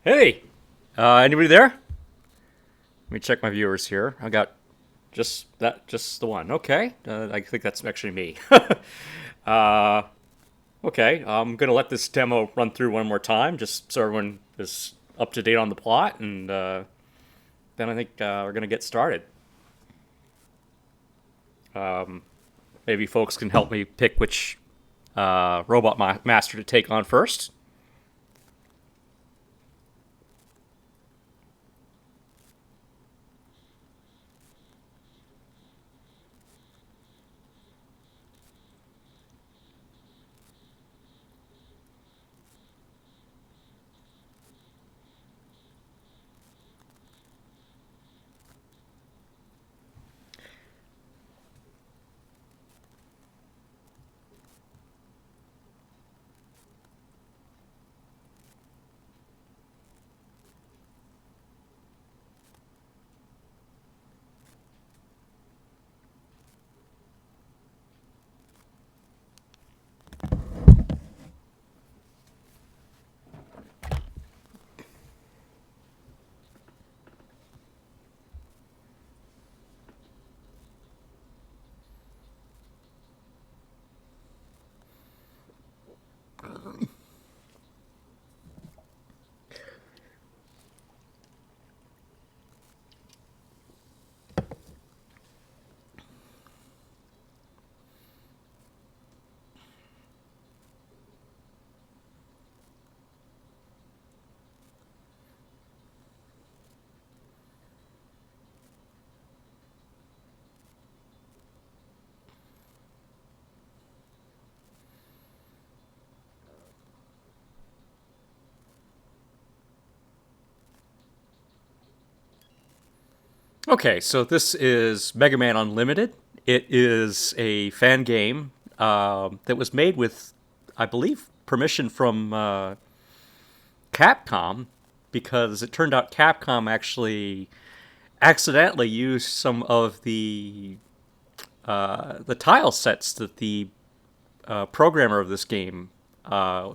Hey, anybody there? Let me check my viewers here. I got just the one. Okay, I think that's actually me. uh, okay, I'm gonna let this demo run through one more time, just so everyone is up to date on the plot, and then I think we're gonna get started. Maybe folks can help me pick which master to take on first. Okay, so this is Mega Man Unlimited. It is a fan game that was made with, I believe, permission from Capcom, because it turned out Capcom actually accidentally used some of the tile sets that the programmer of this game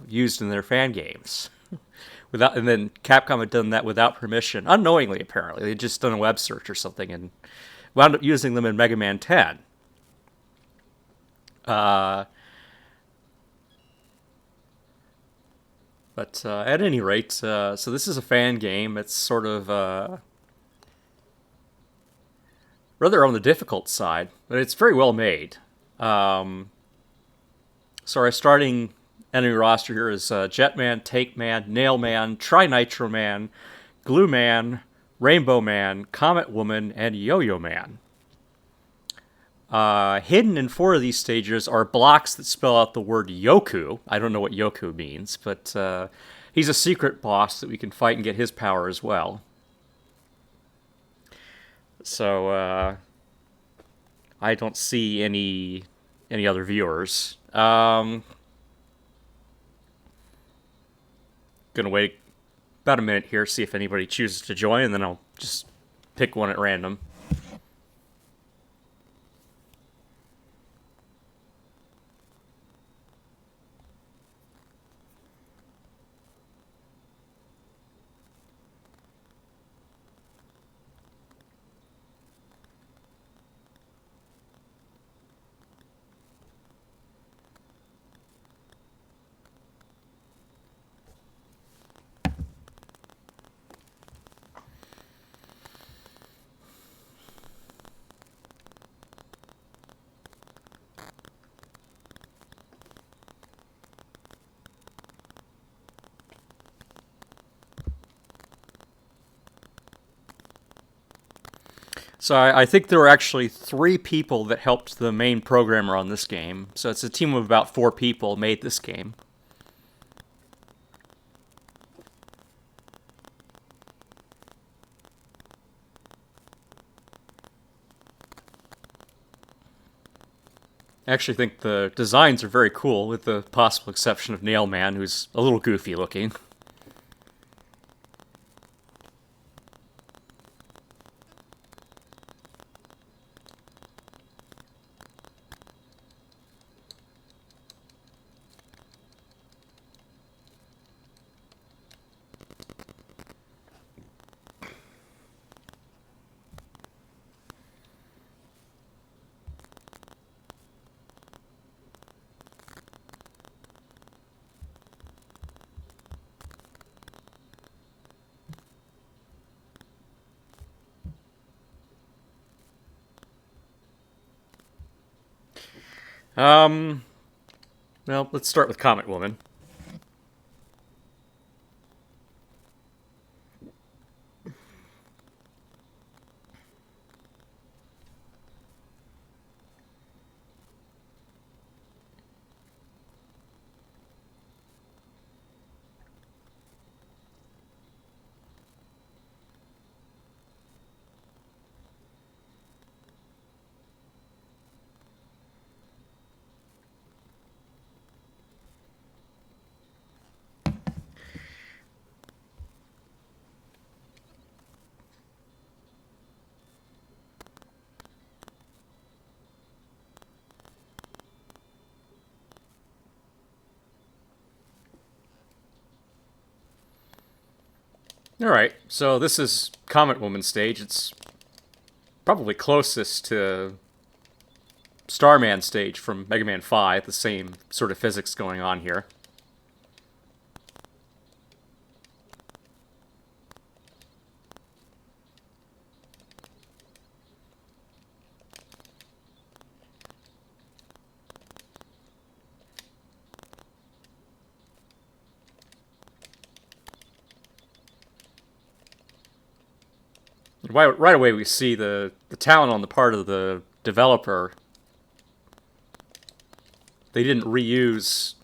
used in their fan games. And then Capcom had done that without permission, unknowingly apparently. They'd just done a web search or something and wound up using them in Mega Man 10. Uh, but at any rate, so this is a fan game. It's sort of rather on the difficult side, but it's very well made. Um, so our starting enemy roster here is Jetman, Take Man, Nail Man, Tri Nitro Man, Glue Man, Rainbow Man, Comet Woman, and Yo Yo Man. Hidden in four of these stages are blocks that spell out the word Yoku. I don't know what Yoku means, but he's a secret boss that we can fight and get his power as well. So I don't see any other viewers. Gonna wait about a minute here, see if anybody chooses to join, and then I'll just pick one at random. So I think there were actually three people that helped the main programmer on this game. So it's a team of about four people made this game. I actually think the designs are very cool, with the possible exception of Nail Man, who's a little goofy looking. Um, well, let's start with Comet Woman. All right, so this is Comet Woman stage. It's probably closest to Starman stage from Mega Man 5, the same sort of physics going on here. Right away, we see the talent on the part of the developer. They didn't reuse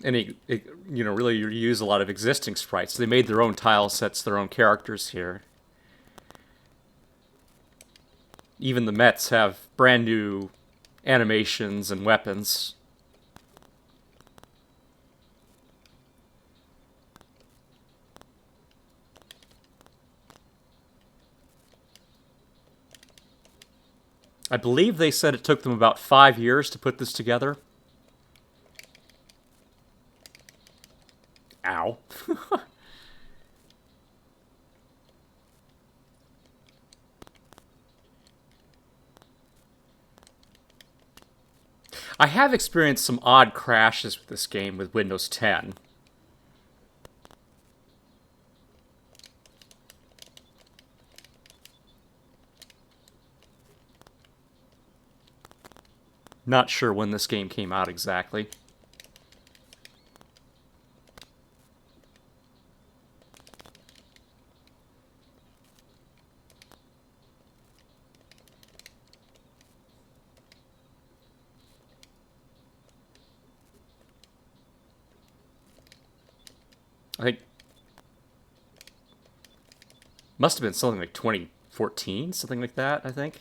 any, really reuse a lot of existing sprites. They made their own tile sets, their own characters here. Even the Mets have brand new animations and weapons. I believe they said it took them about 5 years to put this together. Ow. I have experienced some odd crashes with this game with Windows 10. Not sure when this game came out exactly. I think must have been something like 2014, something like that, I think.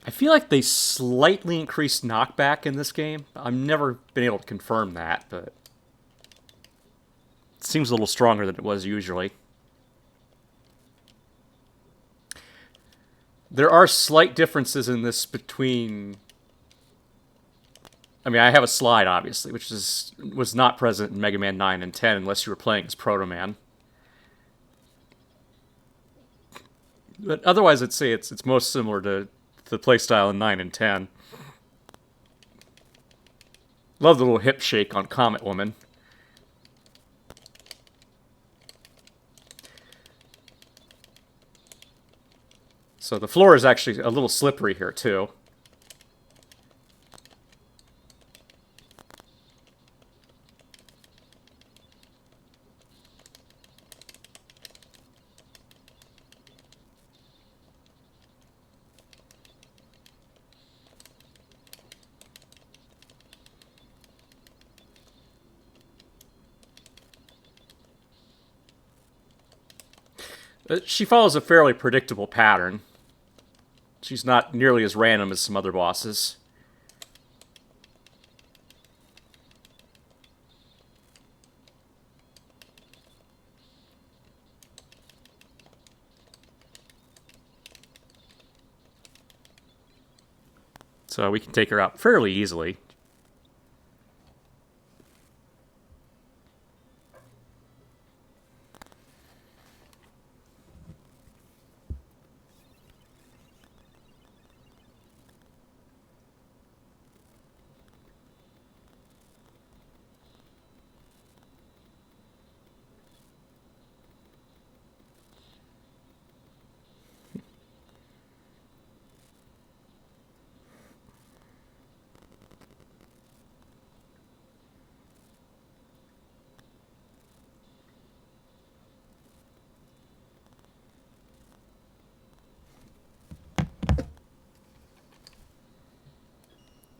I feel like they slightly increased knockback in this game. I've never been able to confirm that, but it seems a little stronger than it was usually. There are slight differences in this between. I mean, I have a slide, obviously, which was not present in Mega Man 9 and 10 unless you were playing as Proto Man. But otherwise, I'd say it's most similar to the playstyle in 9 and 10. Love the little hip shake on Comet Woman. So the floor is actually a little slippery here, too. She follows a fairly predictable pattern. She's not nearly as random as some other bosses. So we can take her out fairly easily.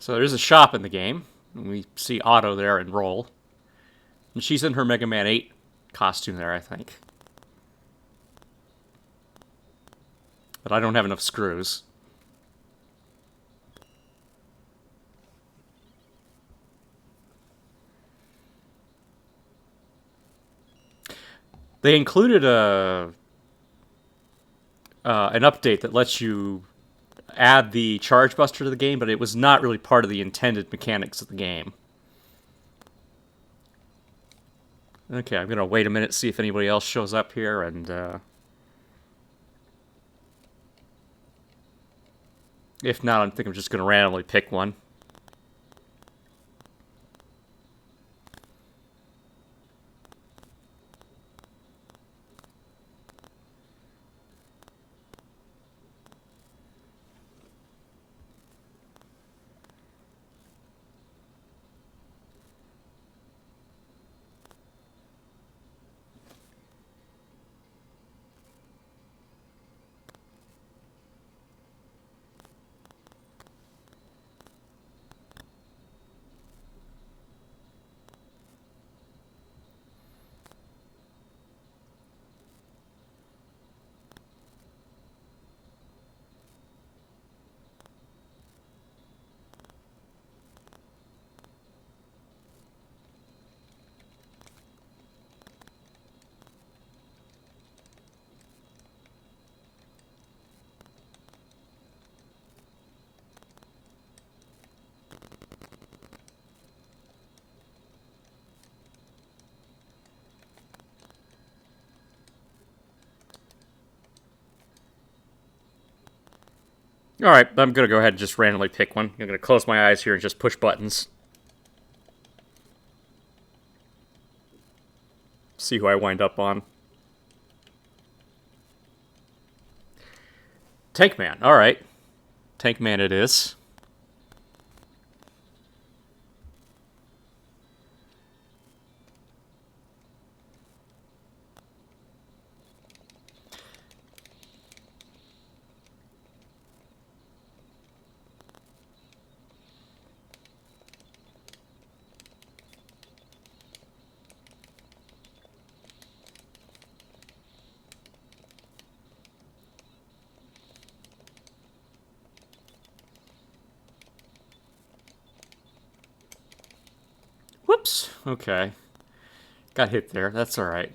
So there's a shop in the game. And we see Otto there and Roll. And she's in her Mega Man 8 costume there, I think. But I don't have enough screws. They included an update that lets you add the Charge Buster to the game, but it was not really part of the intended mechanics of the game. Okay, I'm gonna wait a minute, see if anybody else shows up here, and if not, I think I'm just gonna randomly pick one. Alright, I'm gonna go ahead and just randomly pick one. I'm gonna close my eyes here and just push buttons. See who I wind up on. Tank Man, alright. Tank Man it is. Whoops. Okay. Got hit there. That's alright.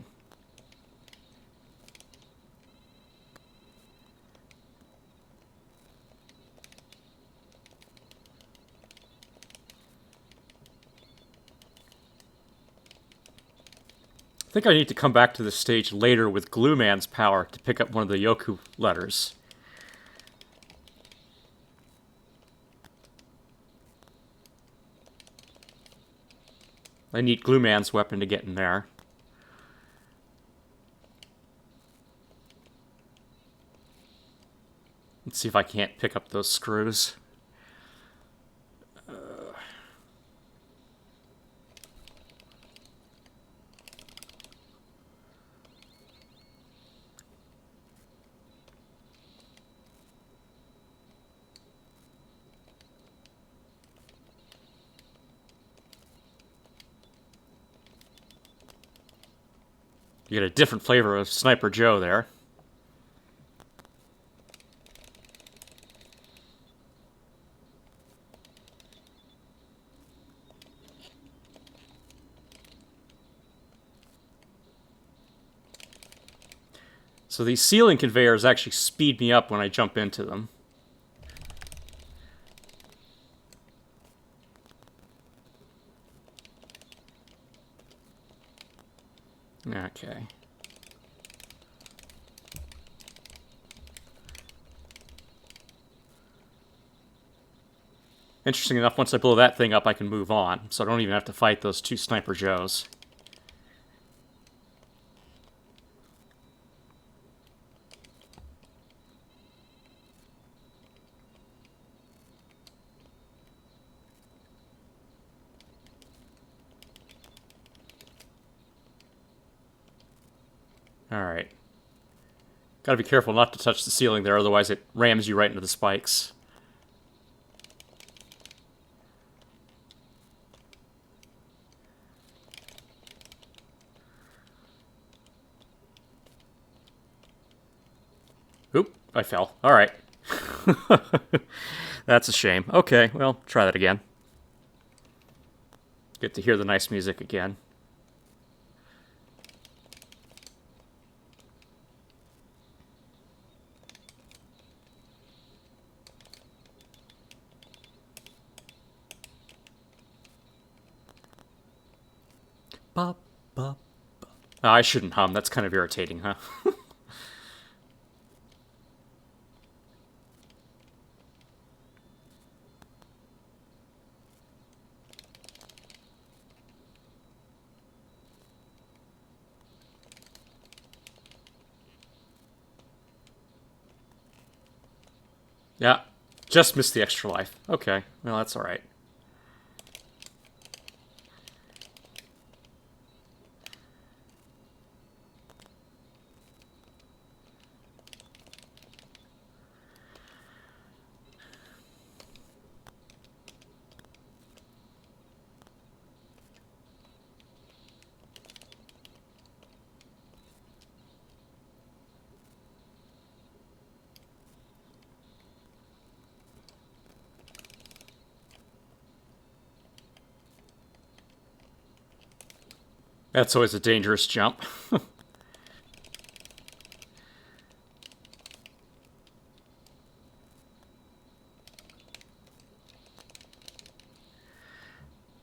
I think I need to come back to this stage later with Glue Man's power to pick up one of the Yoku letters. I need Glue Man's weapon to get in there. Let's see if I can't pick up those screws. You get a different flavor of Sniper Joe there. So these ceiling conveyors actually speed me up when I jump into them. Okay. Interesting enough, once I blow that thing up, I can move on. So I don't even have to fight those two Sniper Joes. Alright. Gotta be careful not to touch the ceiling there, otherwise it rams you right into the spikes. Oop, I fell. All right. That's a shame. Okay, well, try that again. Get to hear the nice music again. Bop, bop, bop. Oh, I shouldn't hum. That's kind of irritating, huh? Yeah, just missed the extra life. Okay, well, that's all right. That's always a dangerous jump.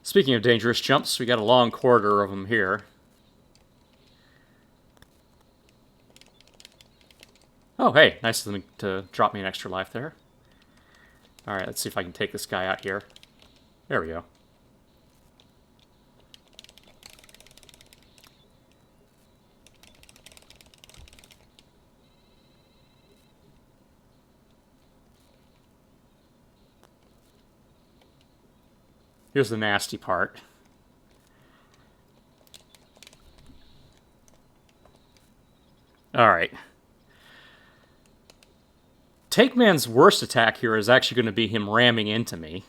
Speaking of dangerous jumps, we got a long corridor of them here. Oh, hey, nice of them to drop me an extra life there. All right, let's see if I can take this guy out here. There we go. Here's the nasty part. All right. Take Man's worst attack here is actually going to be him ramming into me.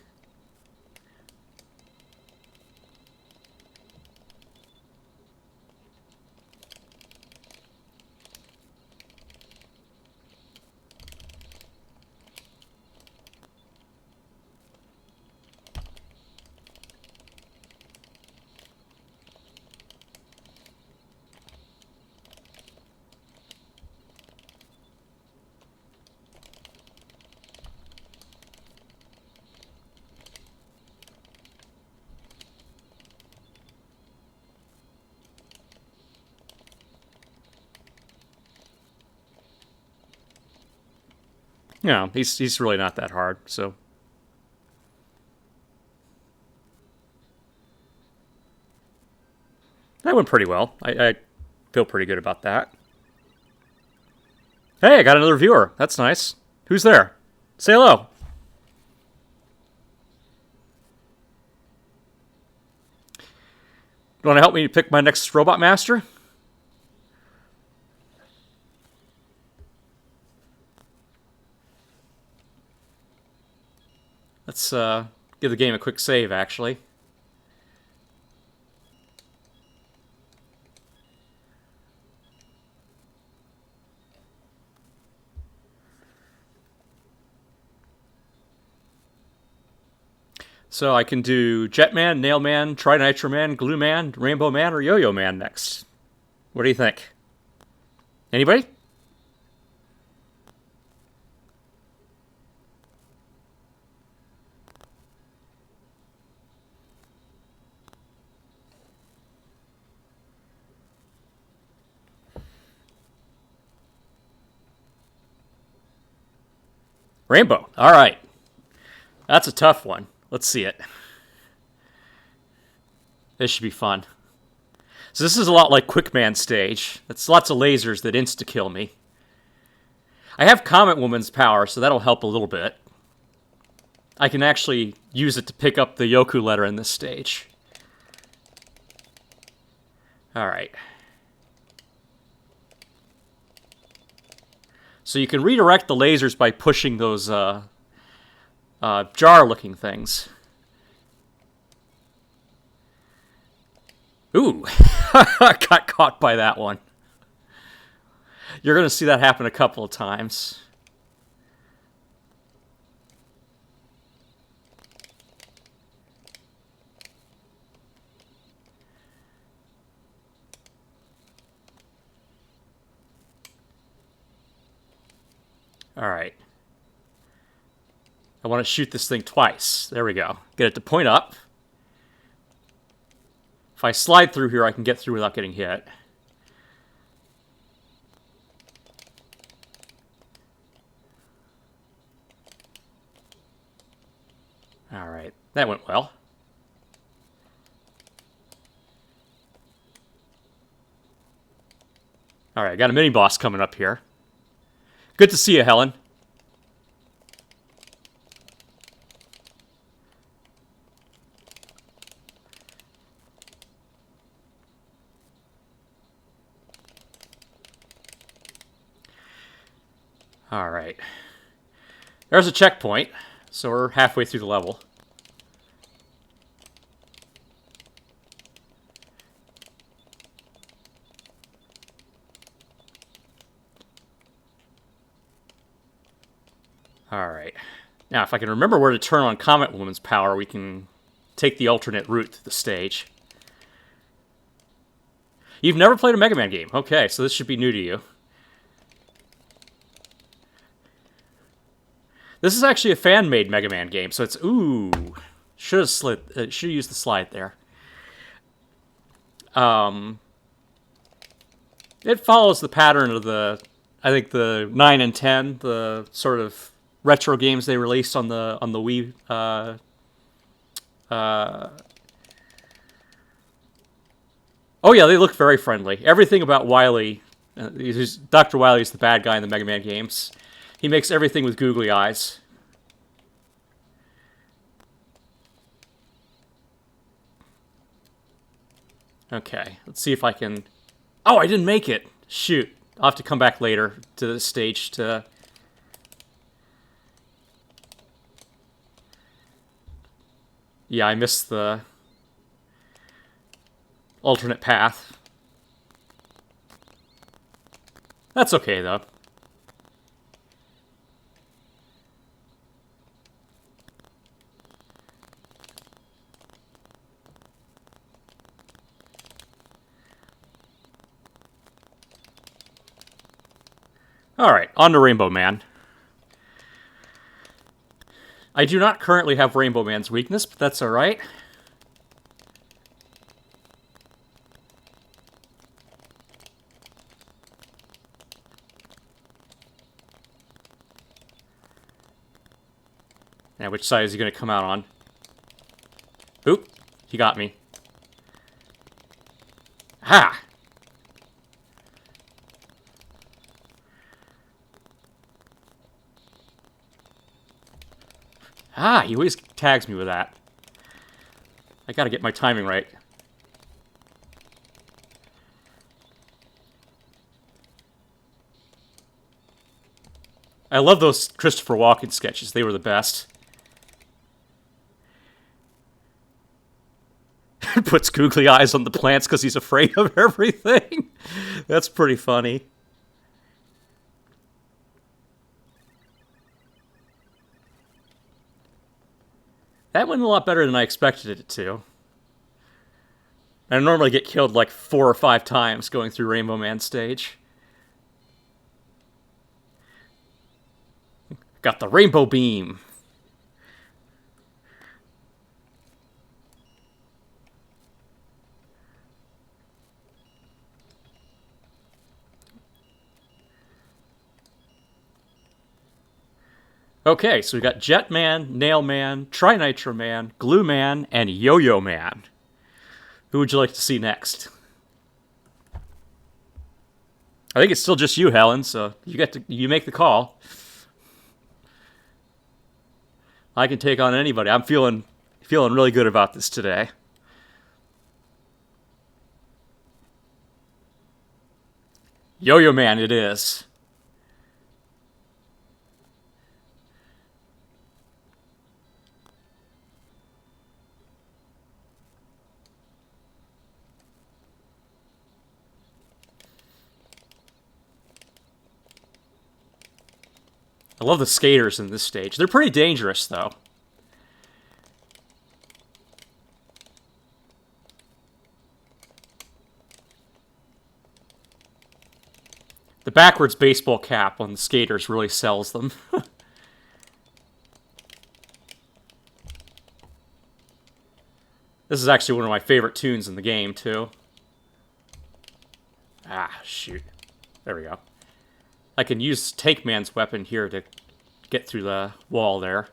Yeah, he's really not that hard, so. That went pretty well. I feel pretty good about that. Hey, I got another viewer. That's nice. Who's there? Say hello. You want to help me pick my next robot master? Let's give the game a quick save, actually. So I can do Jetman, Nailman, Trinitro-Man, Glue Man, Rainbow Man, or Yo-Yo Man next. What do you think? Anybody? Rainbow. All right. That's a tough one. Let's see it. This should be fun. So this is a lot like Quickman stage. That's lots of lasers that insta-kill me. I have Comet Woman's power, so that'll help a little bit. I can actually use it to pick up the Yoku letter in this stage. Alright. So you can redirect the lasers by pushing those jar-looking things. Ooh, I got caught by that one. You're going to see that happen a couple of times. All right. I want to shoot this thing twice. There we go. Get it to point up. If I slide through here, I can get through without getting hit. All right. That went well. All right, got a mini boss coming up here. Good to see you, Helen. All right. There's a checkpoint, so we're halfway through the level. All right. Now, if I can remember where to turn on Comet Woman's power, we can take the alternate route to the stage. You've never played a Mega Man game. Okay, so this should be new to you. This is actually a fan-made Mega Man game, so it's... Ooh. Should have used the slide there. It follows the pattern of the... I think the 9 and 10, the sort of retro games they released on the Wii. Oh yeah, they look very friendly. Everything about Wily, Dr. Wily is the bad guy in the Mega Man games. He makes everything with googly eyes. Okay, let's see if I can... Oh, I didn't make it! Shoot. I'll have to come back later to the stage to... Yeah, I missed the alternate path. That's okay, though. Alright, on to Rainbow Man. I do not currently have Rainbow Man's weakness, but that's alright. Now, which side is he going to come out on? Oop, he got me. Ha! Ah, he always tags me with that. I gotta get my timing right. I love those Christopher Walken sketches. They were the best. Puts googly eyes on the plants because he's afraid of everything. That's pretty funny. That went a lot better than I expected it to. I normally get killed like 4 or 5 times going through Rainbow Man stage. Got the rainbow beam. Okay, so we got Jet Man, Nail Man, Trinitro Man, Glue Man, and Yo-Yo Man. Who would you like to see next? I think it's still just you, Helen, so you make the call. I can take on anybody. I'm feeling really good about this today. Yo-Yo Man it is. I love the skaters in this stage. They're pretty dangerous, though. The backwards baseball cap on the skaters really sells them. This is actually one of my favorite tunes in the game, too. Ah, shoot. There we go. I can use Tank Man's weapon here to get through the wall there.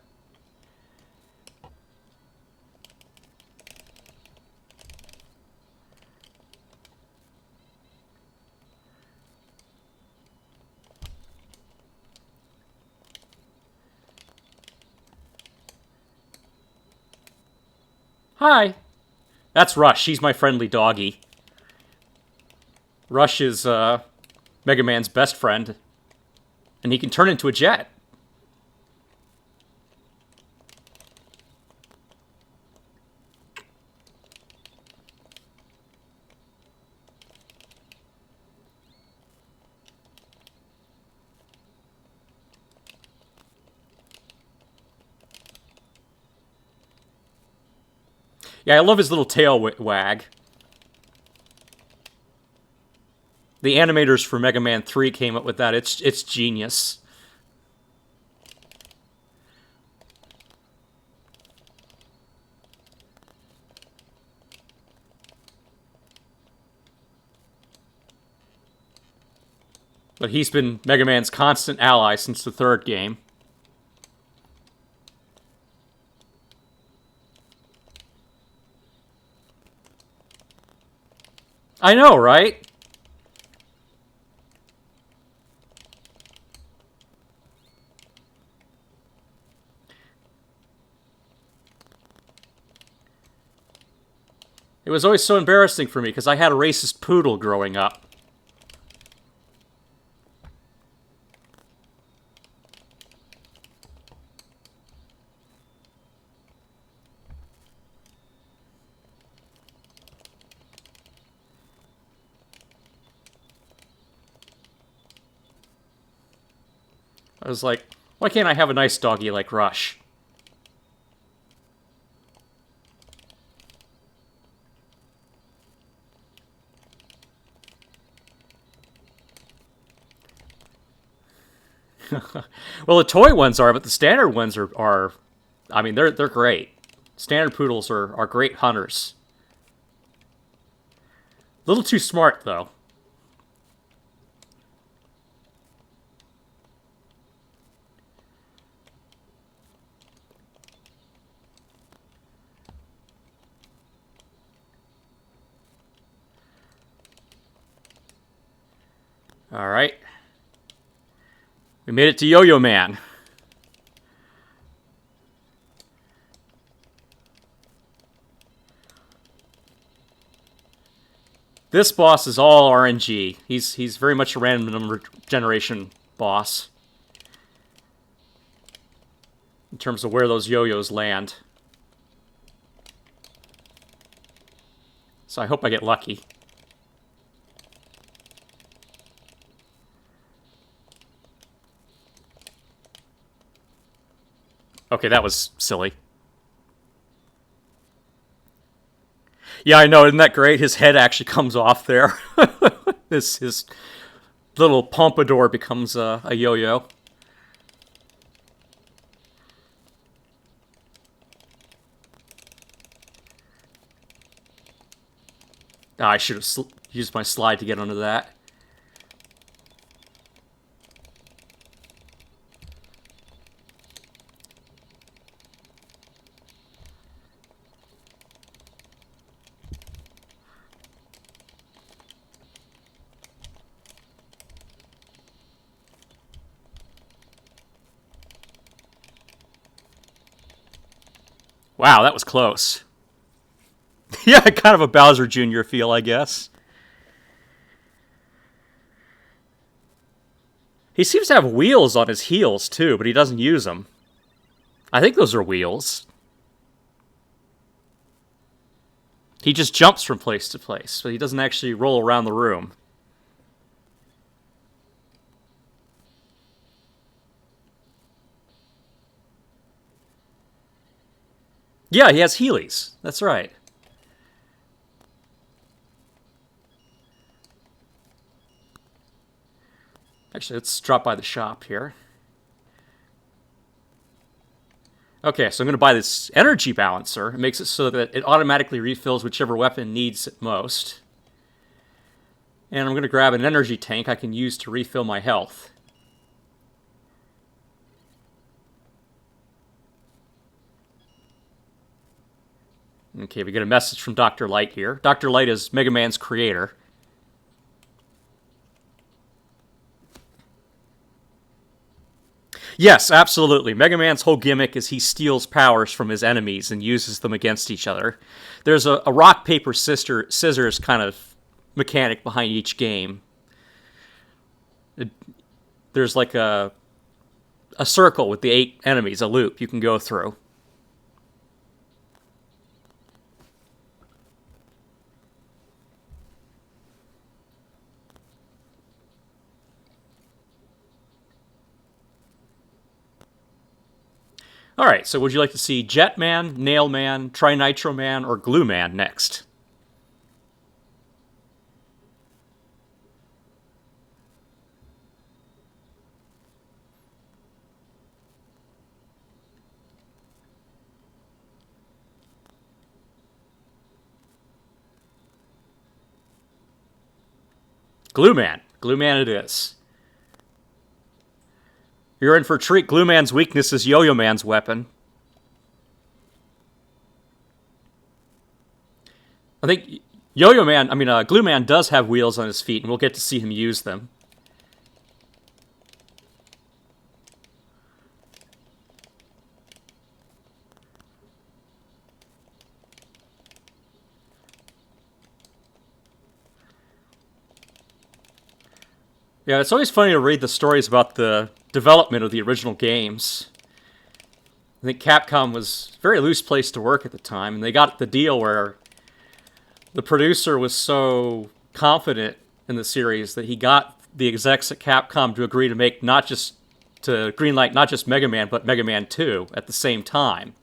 Hi. That's Rush. He's my friendly doggy. Rush is Mega Man's best friend, and he can turn into a jet. Yeah, I love his little tail wag. The animators for Mega Man 3 came up with that. It's genius. But he's been Mega Man's constant ally since the third game. I know, right? It was always so embarrassing for me because I had a racist poodle growing up. I was like, why can't I have a nice doggy like Rush? Well, the toy ones are, but the standard ones are I mean, they're great. Standard poodles are great hunters. A little too smart, though. All right. We made it to Yo-Yo Man. This boss is all RNG. He's very much a random number generation boss. In terms of where those yo-yos land. So I hope I get lucky. Okay, that was silly. Yeah, I know. Isn't that great? His head actually comes off there. His little pompadour becomes a yo-yo. Ah, I should have used my slide to get onto that. Wow, that was close. Yeah, kind of a Bowser Jr. feel, I guess. He seems to have wheels on his heels, too, but he doesn't use them. I think those are wheels. He just jumps from place to place, so he doesn't actually roll around the room. Yeah, he has Heelys. That's right. Actually, let's drop by the shop here. Okay, so I'm going to buy this energy balancer. It makes it so that it automatically refills whichever weapon needs it most. And I'm going to grab an energy tank I can use to refill my health. Okay, we get a message from Dr. Light here. Dr. Light is Mega Man's creator. Yes, absolutely. Mega Man's whole gimmick is he steals powers from his enemies and uses them against each other. There's a rock, paper, scissors kind of mechanic behind each game. There's like a circle with the 8 enemies, a loop you can go through. Alright, so would you like to see Jet Man, Nail Man, Trinitro Man, or Glue Man next? Glue Man. Glue Man it is. You're in for a treat. Glue Man's weakness is Yo-Yo Man's weapon. I think Glue Man does have wheels on his feet, and we'll get to see him use them. Yeah, it's always funny to read the stories about the development of the original games. I think Capcom was a very loose place to work at the time, and they got the deal where the producer was so confident in the series that he got the execs at Capcom to agree to make to greenlight not just Mega Man, but Mega Man 2 at the same time.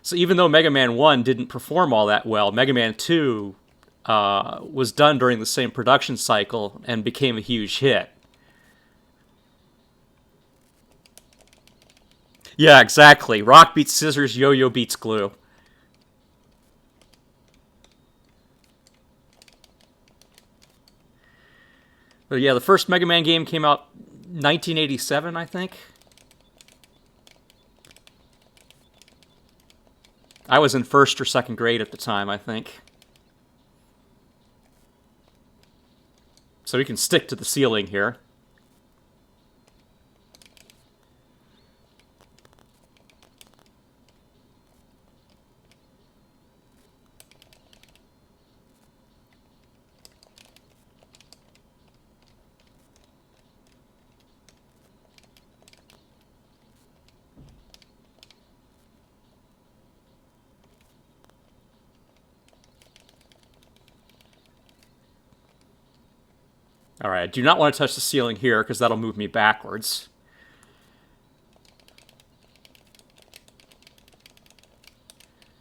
So even though Mega Man 1 didn't perform all that well, Mega Man 2 was done during the same production cycle and became a huge hit. Yeah, exactly. Rock beats scissors, yo-yo beats glue. But yeah, the first Mega Man game came out 1987, I think. I was in first or second grade at the time, I think. So we can stick to the ceiling here. Alright, I do not want to touch the ceiling here because that'll move me backwards.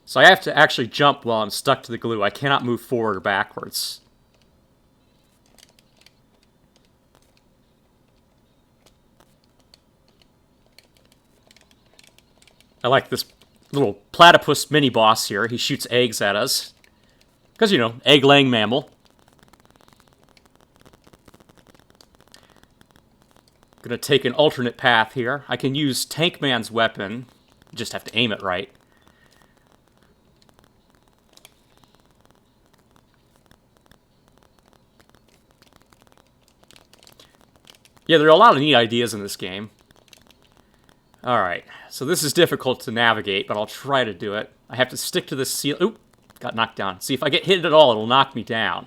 So I have to actually jump while I'm stuck to the glue. I cannot move forward or backwards. I like this little platypus mini-boss here. He shoots eggs at us. Because, egg-laying mammal. Gonna take an alternate path here. I can use Tank Man's weapon. Just have to aim it right. Yeah, there are a lot of neat ideas in this game. Alright, so this is difficult to navigate, but I'll try to do it. I have to stick to the ceiling. Oop, got knocked down. See, if I get hit at all, it'll knock me down.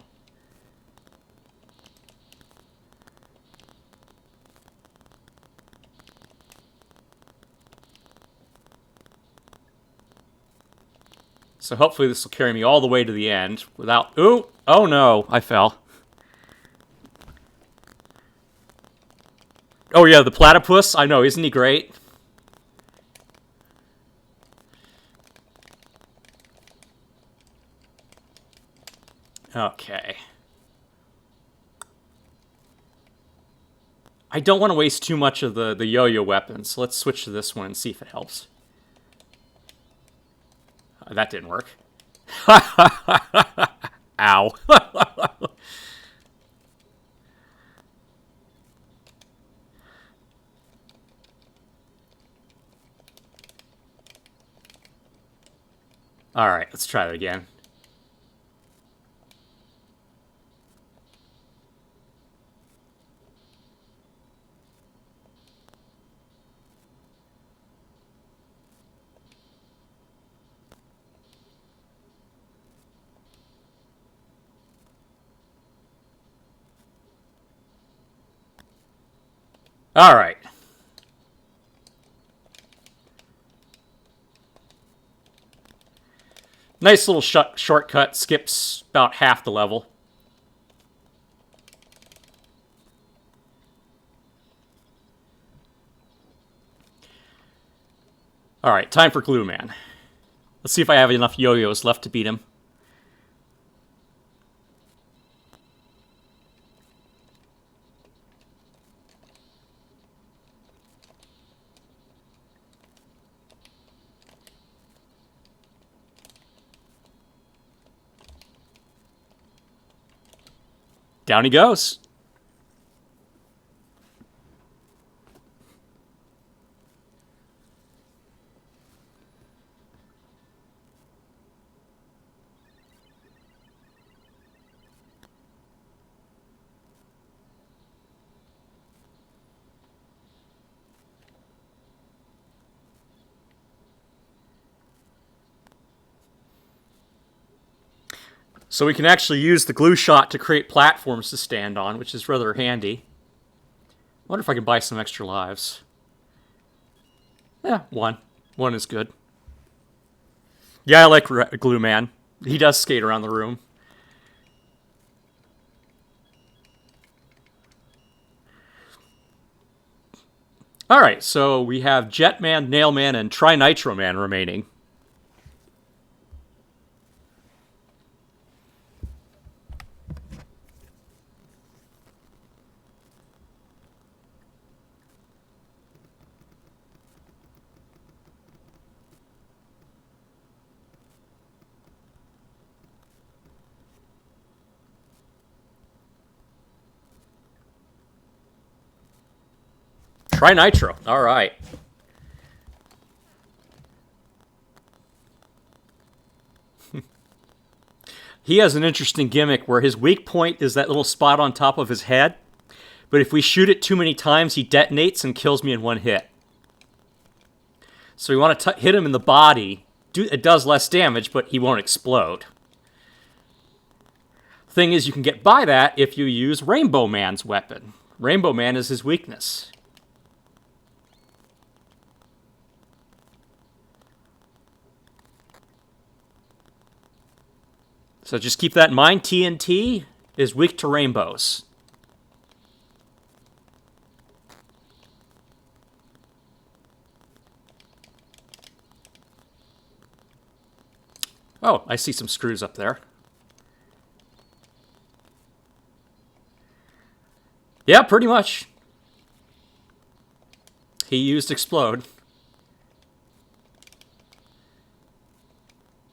So hopefully this will carry me all the way to the end without... Ooh! Oh no, I fell. Oh yeah, the platypus? I know, isn't he great? Okay. I don't want to waste too much of the yo-yo weapons, so let's switch to this one and see if it helps. That didn't work. Ow. Alright, let's try that again. Alright. Nice little shortcut, skips about half the level. Alright, time for Glue Man. Let's see if I have enough yo-yos left to beat him. Down he goes. So we can actually use the glue shot to create platforms to stand on, which is rather handy. I wonder if I can buy some extra lives. Yeah, one. One is good. Yeah, I like Glue Man. He does skate around the room. Alright, so we have Jetman, Nailman, and Trinitro Man remaining. Trinitro. Alright. He has an interesting gimmick where his weak point is that little spot on top of his head. But if we shoot it too many times, he detonates and kills me in one hit. So we want to hit him in the body. It does less damage, but he won't explode. Thing is, you can get by that if you use Rainbow Man's weapon. Rainbow Man is his weakness. So just keep that in mind. TNT is weak to rainbows. Oh, I see some screws up there. Yeah, pretty much. He used Explode.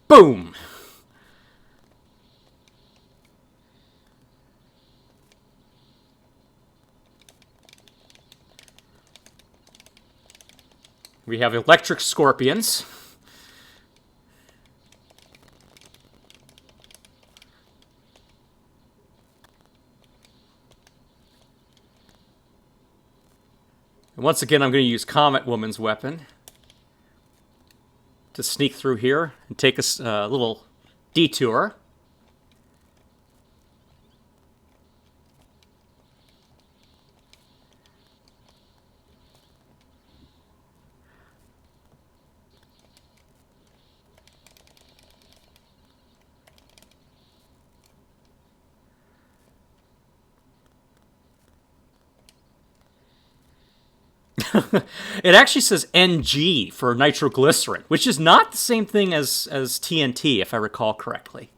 Boom! We have electric scorpions. And once again, I'm going to use Comet Woman's weapon to sneak through here and take a little detour. It actually says NG for nitroglycerin, which is not the same thing as TNT, if I recall correctly.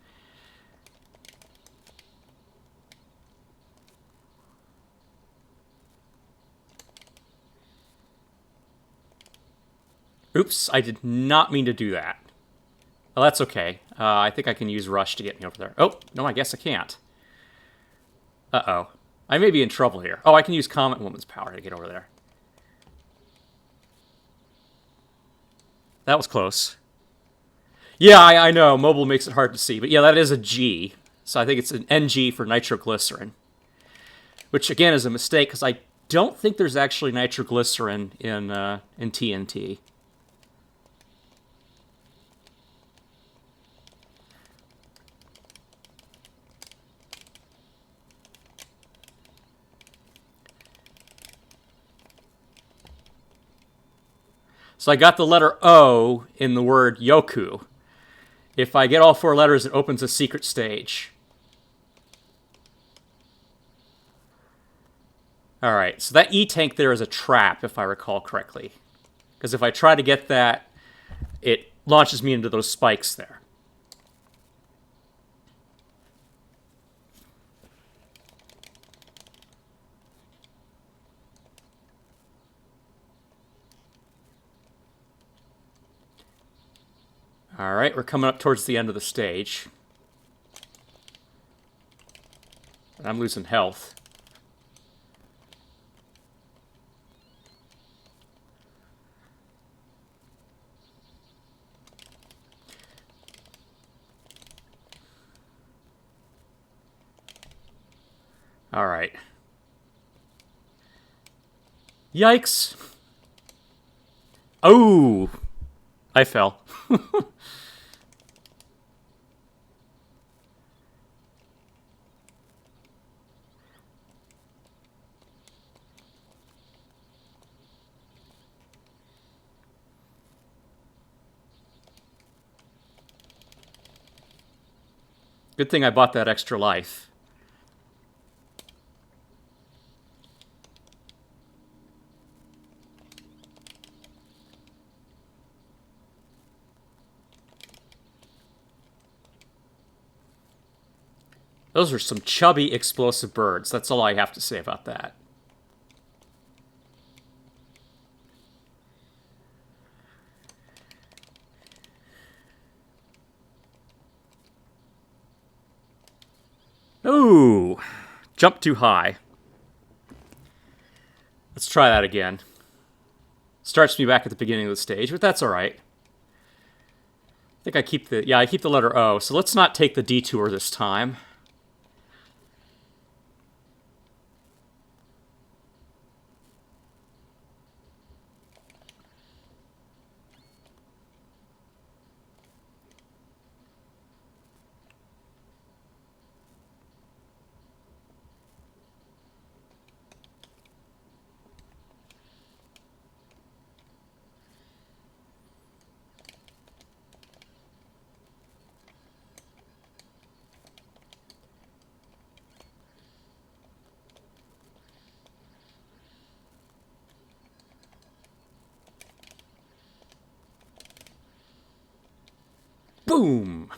Oops, I did not mean to do that. Well, that's okay. I think I can use Rush to get me over there. Oh, no, I guess I can't. Uh-oh. I may be in trouble here. Oh, I can use Comet Woman's power to get over there. That was close. Yeah, I know. Mobile makes it hard to see. But yeah, that is a G. So I think it's an NG for nitroglycerin. Which, again, is a mistake because I don't think there's actually nitroglycerin in TNT. So I got the letter O in the word Yoku. If I get all 4 letters, it opens a secret stage. Alright, so that E-tank there is a trap, if I recall correctly. Because if I try to get that, it launches me into those spikes there. Alright, we're coming up towards the end of the stage. I'm losing health. Alright. Yikes! Oh! I fell. Good thing I bought that extra life. Those are some chubby, explosive birds. That's all I have to say about that. Ooh, jump too high. Let's try that again. Starts me back at the beginning of the stage, but that's all right. I think I keep the letter O. So let's not take the detour this time. Boom!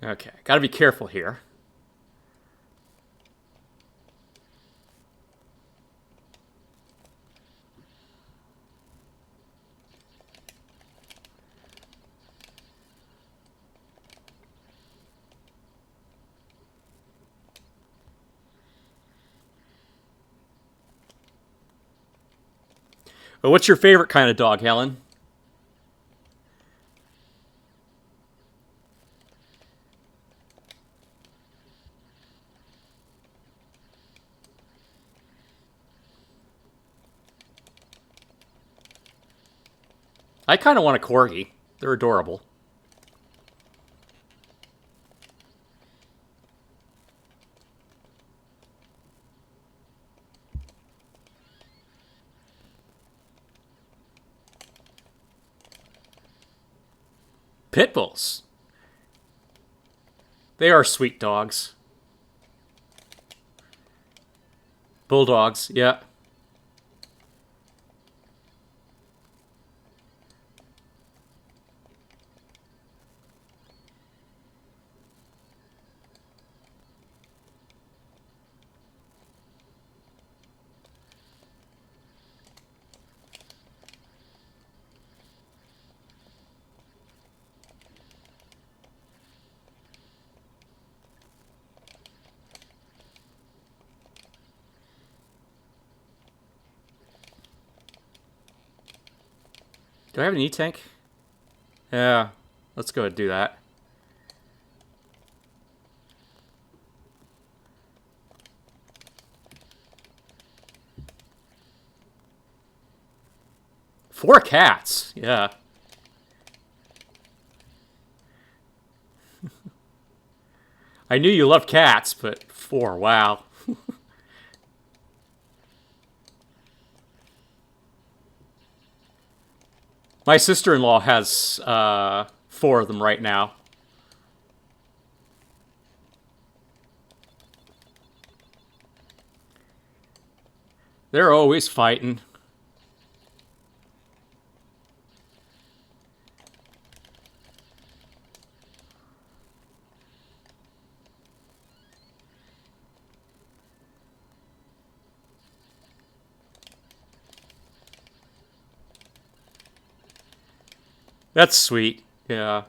Okay, gotta be careful here. Well, what's your favorite kind of dog, Helen? I kind of want a corgi. They're adorable. Pit bulls. They are sweet dogs. Bulldogs, yeah. Do I have an E-tank? Yeah, let's go ahead and do that. Four cats, yeah. I knew you loved cats, but four, wow. My sister-in-law has four of them right now. They're always fighting. That's sweet, yeah.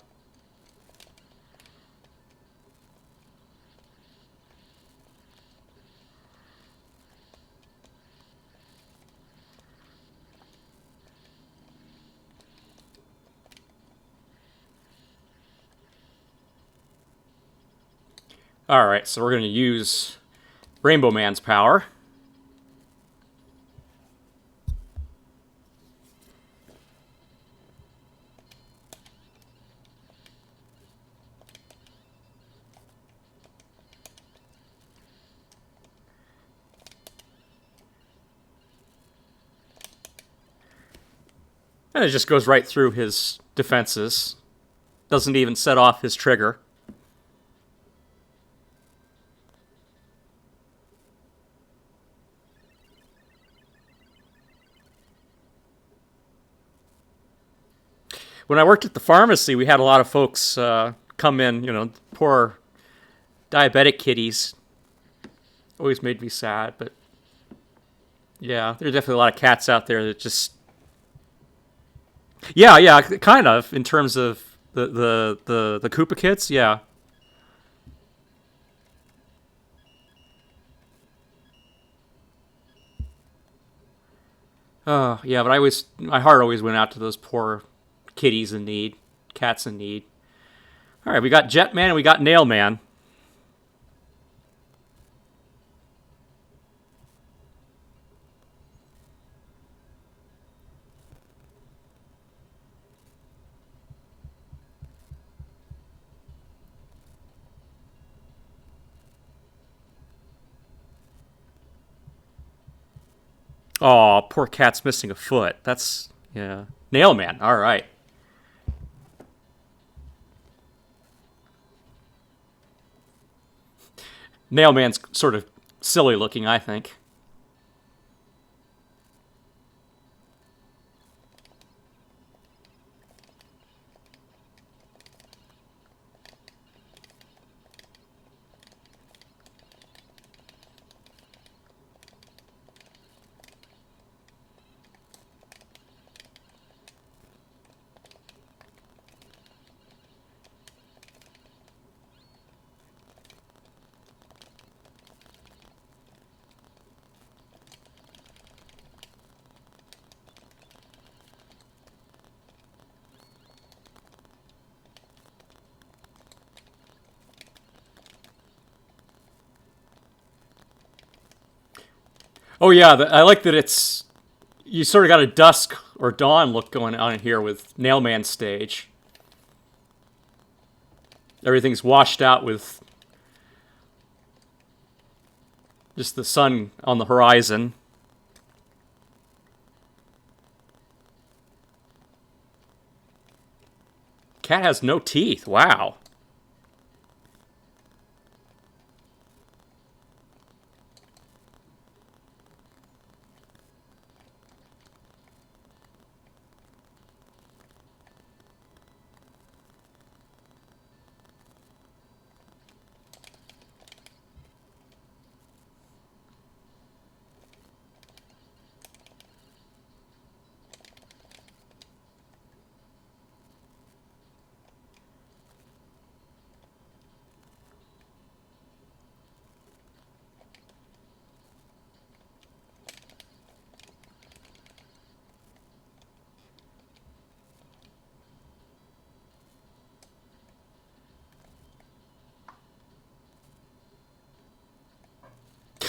Alright, so we're going to use Rainbow Man's power. And it just goes right through his defenses. Doesn't even set off his trigger. When I worked at the pharmacy, we had a lot of folks come in, poor diabetic kitties. Always made me sad, but yeah, there are definitely a lot of cats out there that just... Yeah, kind of, in terms of the Koopa kids, yeah. Yeah, but my heart always went out to those poor kitties in need, cats in need. All right, we got Jetman and we got Nailman. Oh, poor cat's missing a foot. That's, yeah. Nailman, all right. Nailman's sort of silly looking, I think. Oh yeah, I like that it's... You sort of got a dusk or dawn look going on in here with Nailman's stage. Everything's washed out with just the sun on the horizon. cat has no teeth. Wow.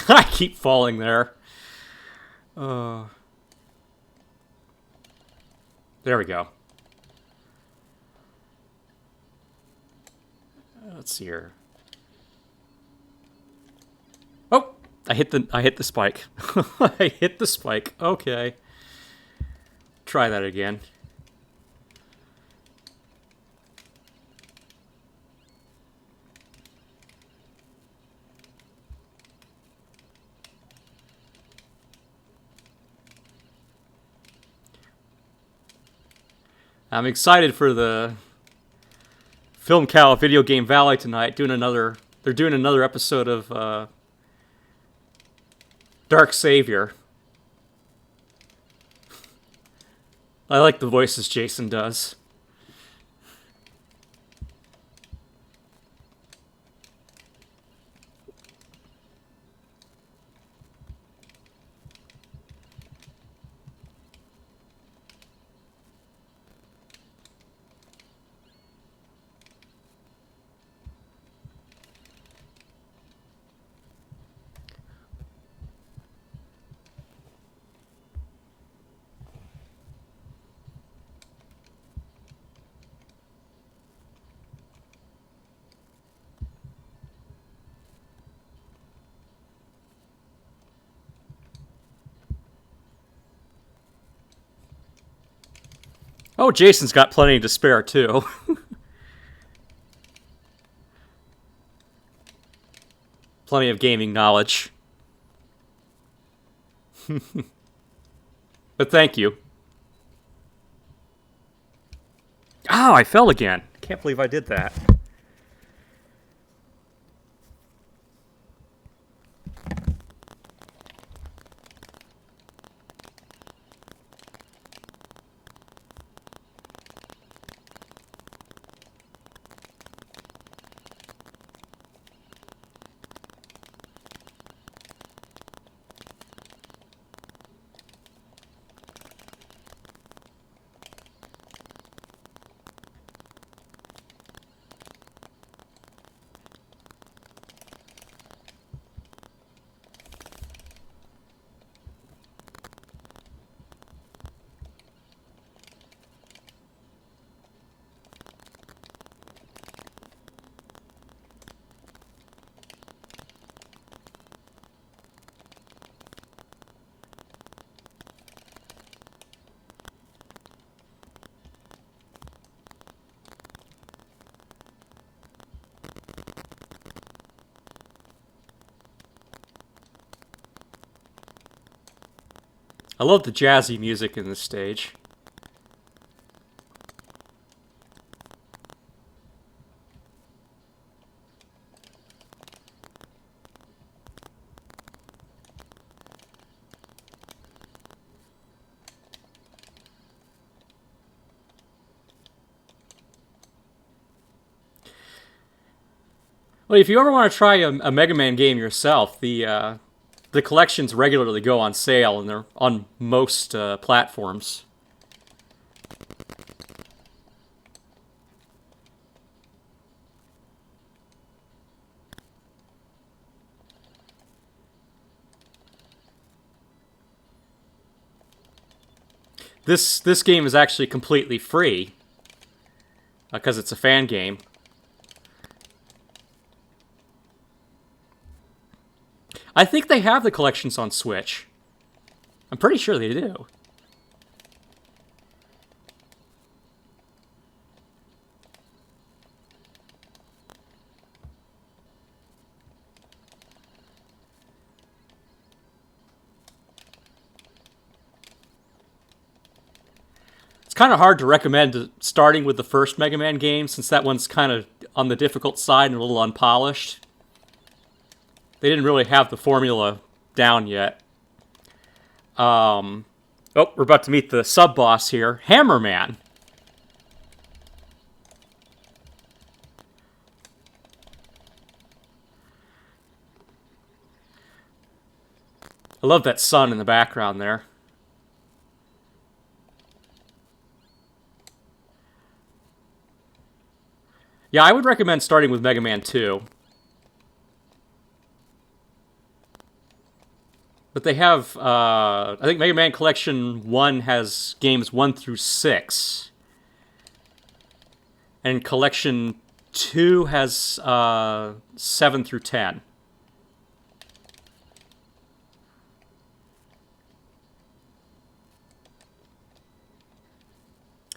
I keep falling there. There we go. Let's see here. Oh, I hit the spike. I hit the spike. Okay. Try that again. I'm excited for the Film Cal Video Game Valley tonight. They're doing another episode of Dark Savior. I like the voices Jason does. Oh, Jason's got plenty to spare, too. Plenty of gaming knowledge. But thank you. Oh, I fell again. Can't believe I did that. I love the jazzy music in this stage. Well, if you ever want to try a Mega Man game yourself, the collections regularly go on sale, and they're on most platforms. This game is actually completely free because it's a fan game. I think they have the collections on Switch. I'm pretty sure they do. kind of hard to recommend starting with the first Mega Man game, since that one's kind of on the difficult side and a little unpolished. They didn't really have the formula down yet. Oh, we're about to meet the sub-boss here, Hammerman. I love that sun in the background there. Yeah, I would recommend starting with Mega Man 2. But they have, I think Mega Man Collection 1 has games 1 through 6. And Collection 2 has 7 through 10.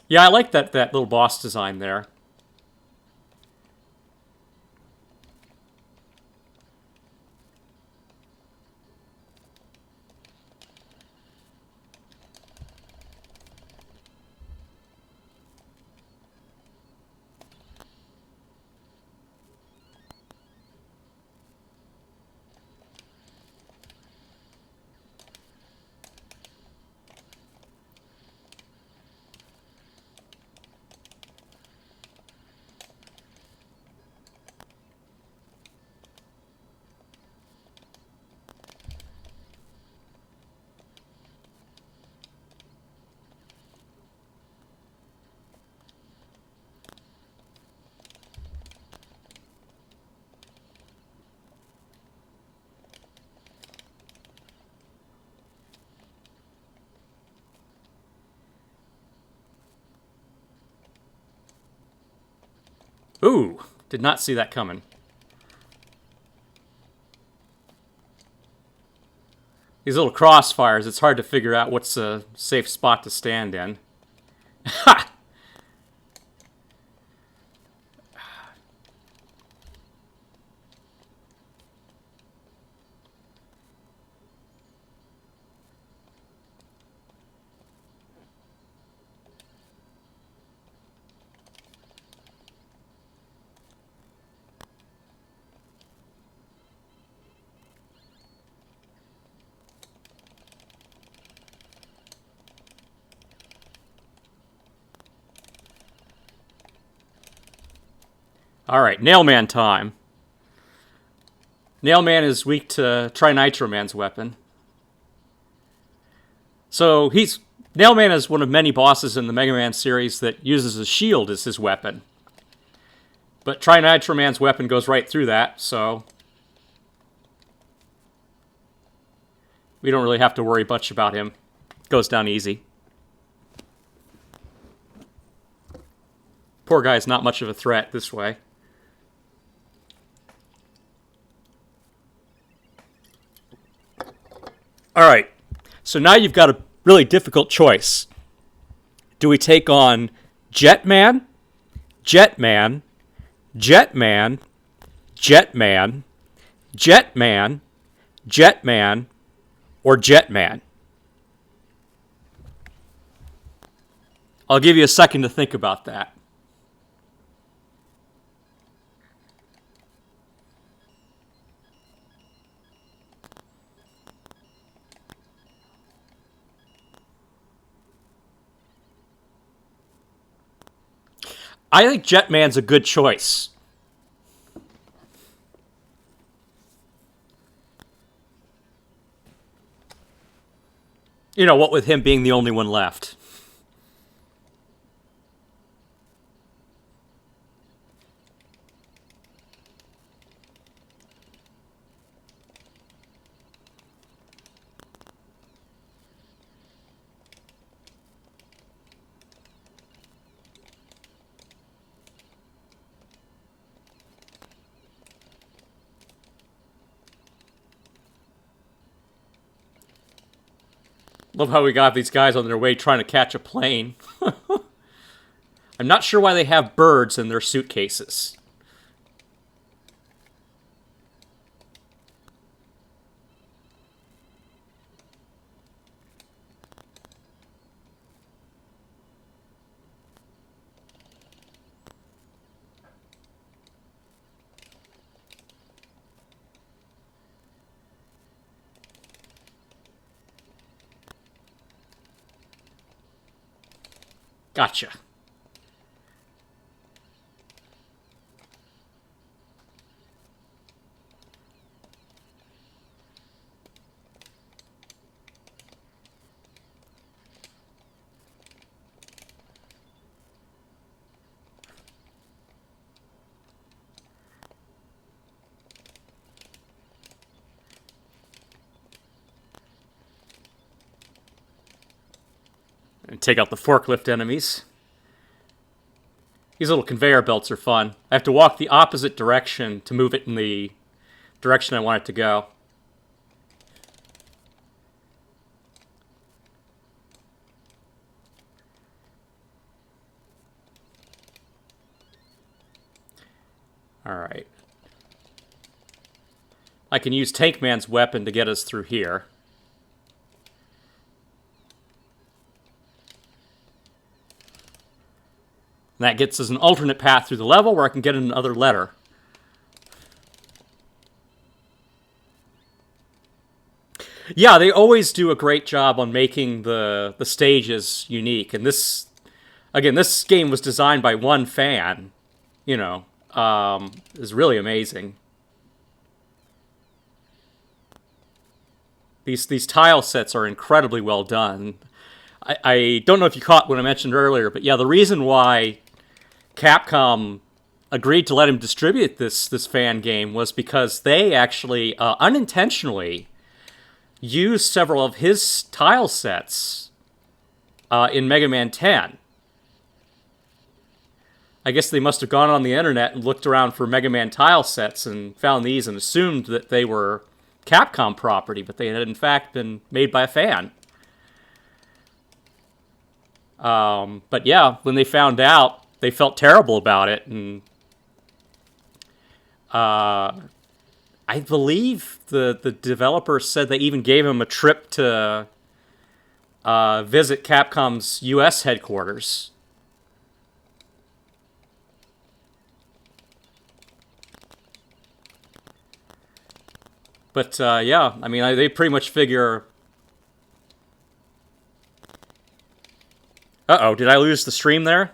Yeah, I like that little boss design there. Ooh, did not see that coming. These little crossfires, it's hard to figure out what's a safe spot to stand in. Ha! Alright, Nailman time. Nailman is weak to Tri-Nitro-Man's weapon. So Nailman is one of many bosses in the Mega Man series that uses a shield as his weapon. But Tri-Nitro-Man's weapon goes right through that, so we don't really have to worry much about him. Goes down easy. Poor guy's not much of a threat this way. Alright, so now you've got a really difficult choice. Do we take on Jetman, Jetman, Jetman, Jetman, Jetman, Jetman, or Jetman? I'll give you a second to think about that. I think Jetman's a good choice. You know, what with him being the only one left. Love how we got these guys on their way trying to catch a plane. I'm not sure why they have birds in their suitcases. Gotcha. And take out the forklift enemies. These little conveyor belts are fun. I have to walk the opposite direction to move it in the direction I want it to go. Alright. I can use Tank Man's weapon to get us through here. And that gets us an alternate path through the level where I can get another letter. Yeah, they always do a great job on making the stages unique. And this, again, this game was designed by one fan. You know, is really amazing. These tile sets are incredibly well done. I don't know if you caught what I mentioned earlier, but yeah, the reason why Capcom agreed to let him distribute this fan game was because they actually unintentionally used several of his tile sets in Mega Man 10. I guess they must have gone on the internet and looked around for Mega Man tile sets and found these and assumed that they were Capcom property, but they had in fact been made by a fan. But yeah, when they found out, they felt terrible about it, and I believe the developer said they even gave him a trip to visit Capcom's U.S. headquarters. But yeah, I mean, they pretty much figure. Uh-oh, did I lose the stream there?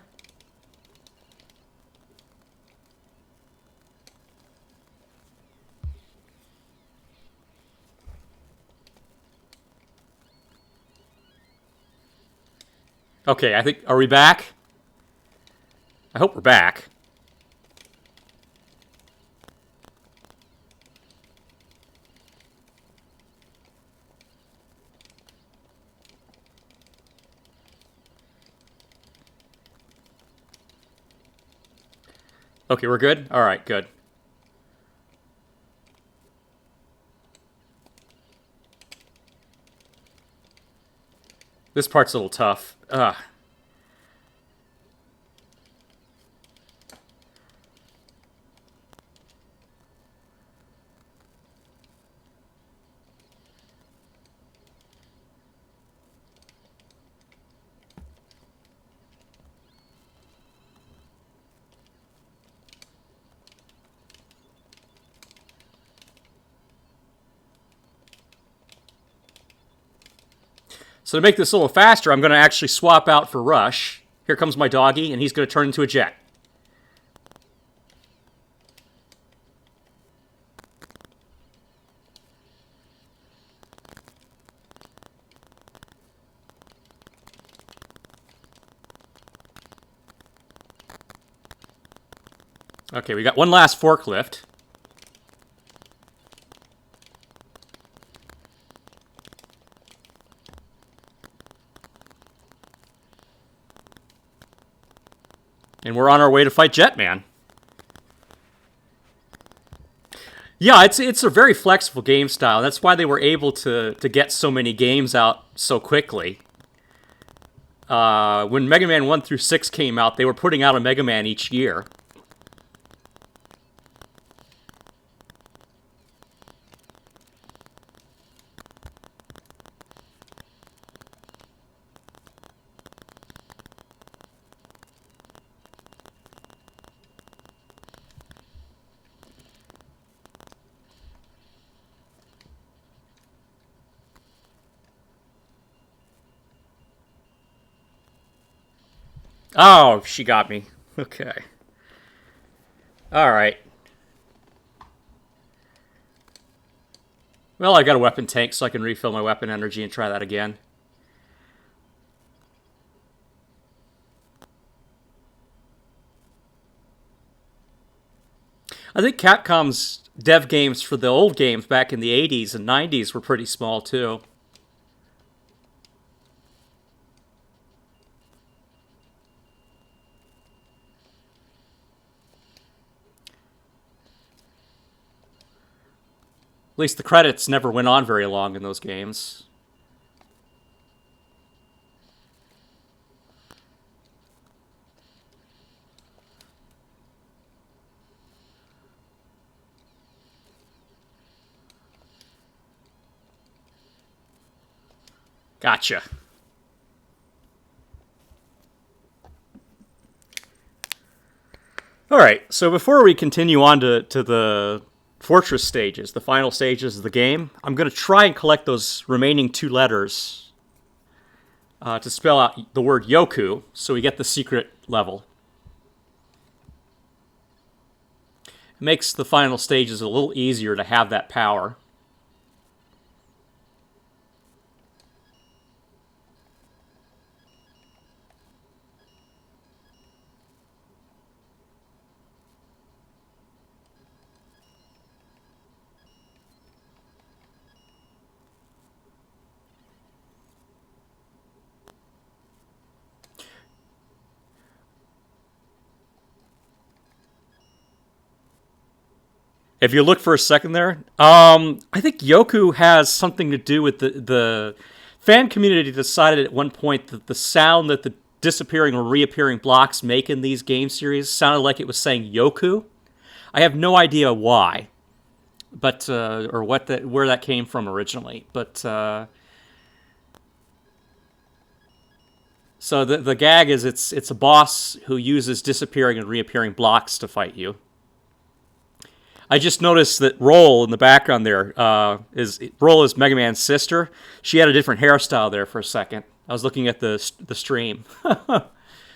Okay, I think, are we back? I hope we're back. Okay, we're good? Alright, good. This part's a little tough. Ugh. So to make this a little faster, I'm going to actually swap out for Rush. Here comes my doggy, and he's going to turn into a jet. Okay, we got one last forklift. And we're on our way to fight Jetman. Yeah, it's a very flexible game style. That's why they were able to get so many games out so quickly. When Mega Man 1 through 6 came out, they were putting out a Mega Man each year. Oh, she got me. Okay. All right. Well, I got a weapon tank, so I can refill my weapon energy and try that again. I think Capcom's dev games for the old games back in the 80s and 90s were pretty small, too. At least the credits never went on very long in those games. Gotcha. All right, so before we continue on to the fortress stages, the final stages of the game, I'm going to try and collect those remaining two letters to spell out the word Yoku so we get the secret level. It makes the final stages a little easier to have that power. If you look for a second there, I think Yoku has something to do with the fan community decided at one point that the sound that the disappearing or reappearing blocks make in these game series sounded like it was saying Yoku. I have no idea why, but or what that where that came from originally. But so the gag is it's a boss who uses disappearing and reappearing blocks to fight you. I just noticed that Roll in the background there is Roll is Mega Man's sister. She had a different hairstyle there for a second. I was looking at the stream.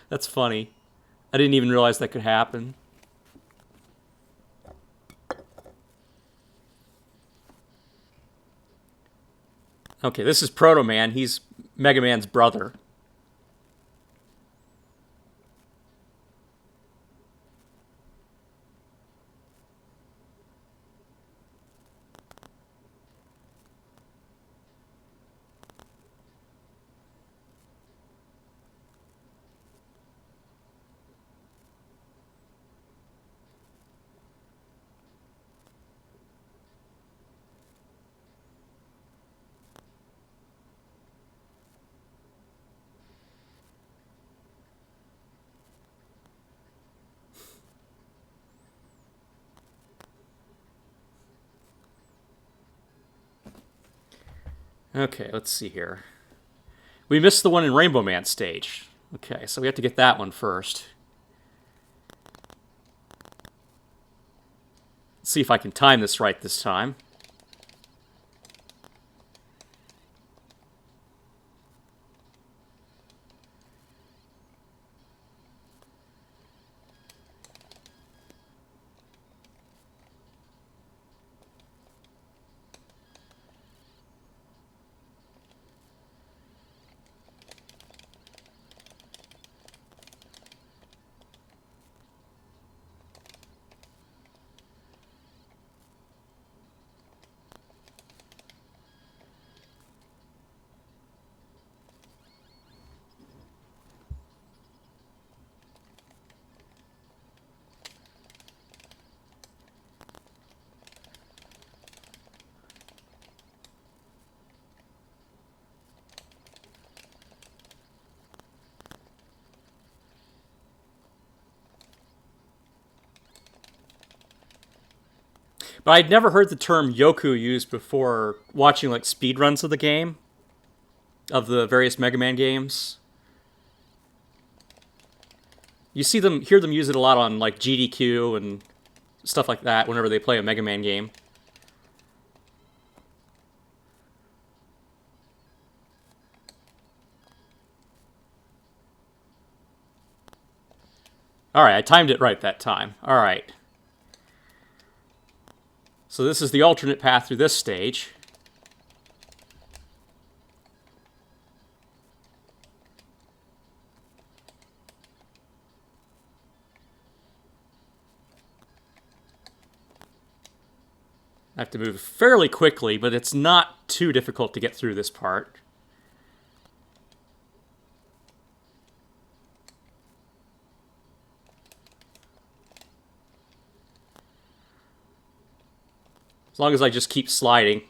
That's funny. I didn't even realize that could happen. Okay, this is Proto Man. He's Mega Man's brother. Okay, let's see here. We missed the one in Rainbow Man stage. Okay, so we have to get that one first. Let's see if I can time this right this time. But I'd never heard the term Yoku used before watching like speedruns of the game, of the various Mega Man games. You see them, hear them use it a lot on like GDQ and stuff like that whenever they play a Mega Man game. All right, I timed it right that time. All right. So this is the alternate path through this stage. I have to move fairly quickly, but it's not too difficult to get through this part. As long as I just keep sliding.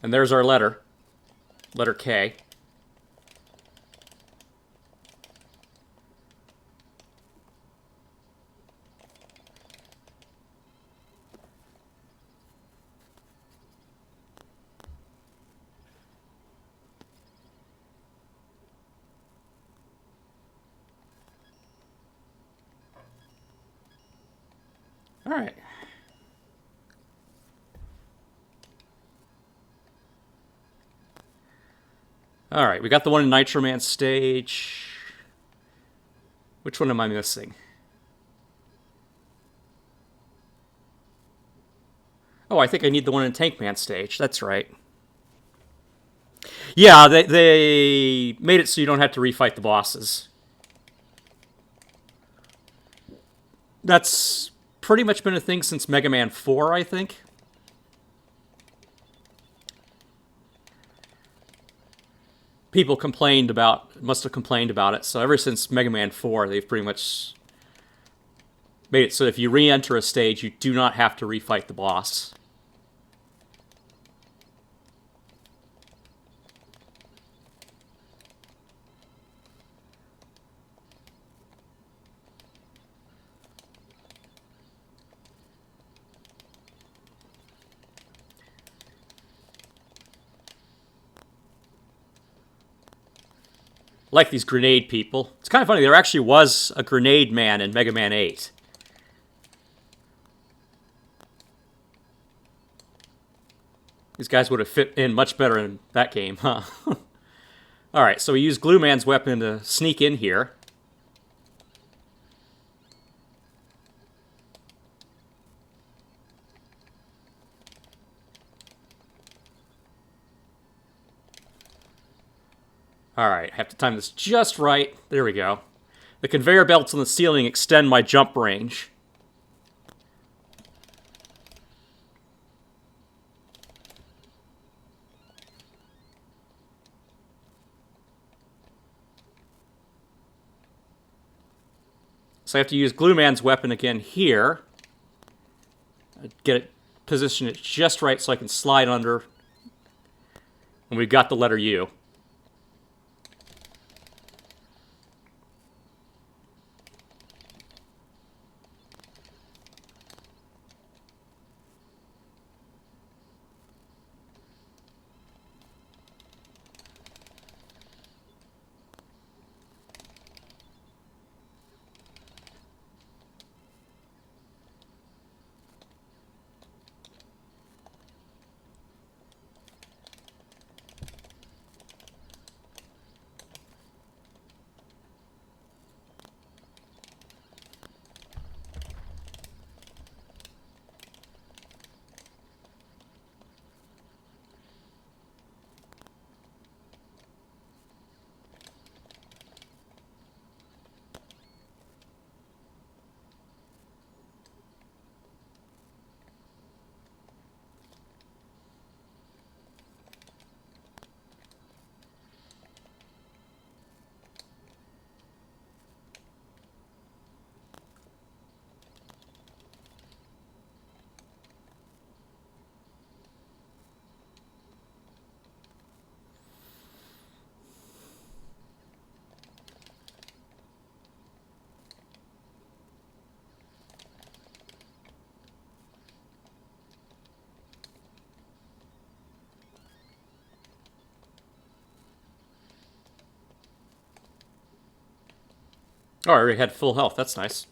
And there's our letter. Letter K. All right. All right, we got the one in Nitro Man stage. Which one am I missing? Oh, I think I need the one in Tank Man stage. That's right. Yeah, they made it so you don't have to refight the bosses. That's pretty much been a thing since Mega Man 4, I think. People must have complained about it. So ever since Mega Man 4, they've pretty much made it so if you re-enter a stage, you do not have to refight the boss. Like these grenade people. It's kind of funny, there actually was a grenade man in Mega Man 8. These guys would have fit in much better in that game, huh? Alright, so we use Glue Man's weapon to sneak in here. Alright, I have to time this just right. There we go. The conveyor belts on the ceiling extend my jump range. So I have to use Glue Man's weapon again here. Get it, position it just right so I can slide under. And we've got the letter U. Oh, I already had full health. That's nice.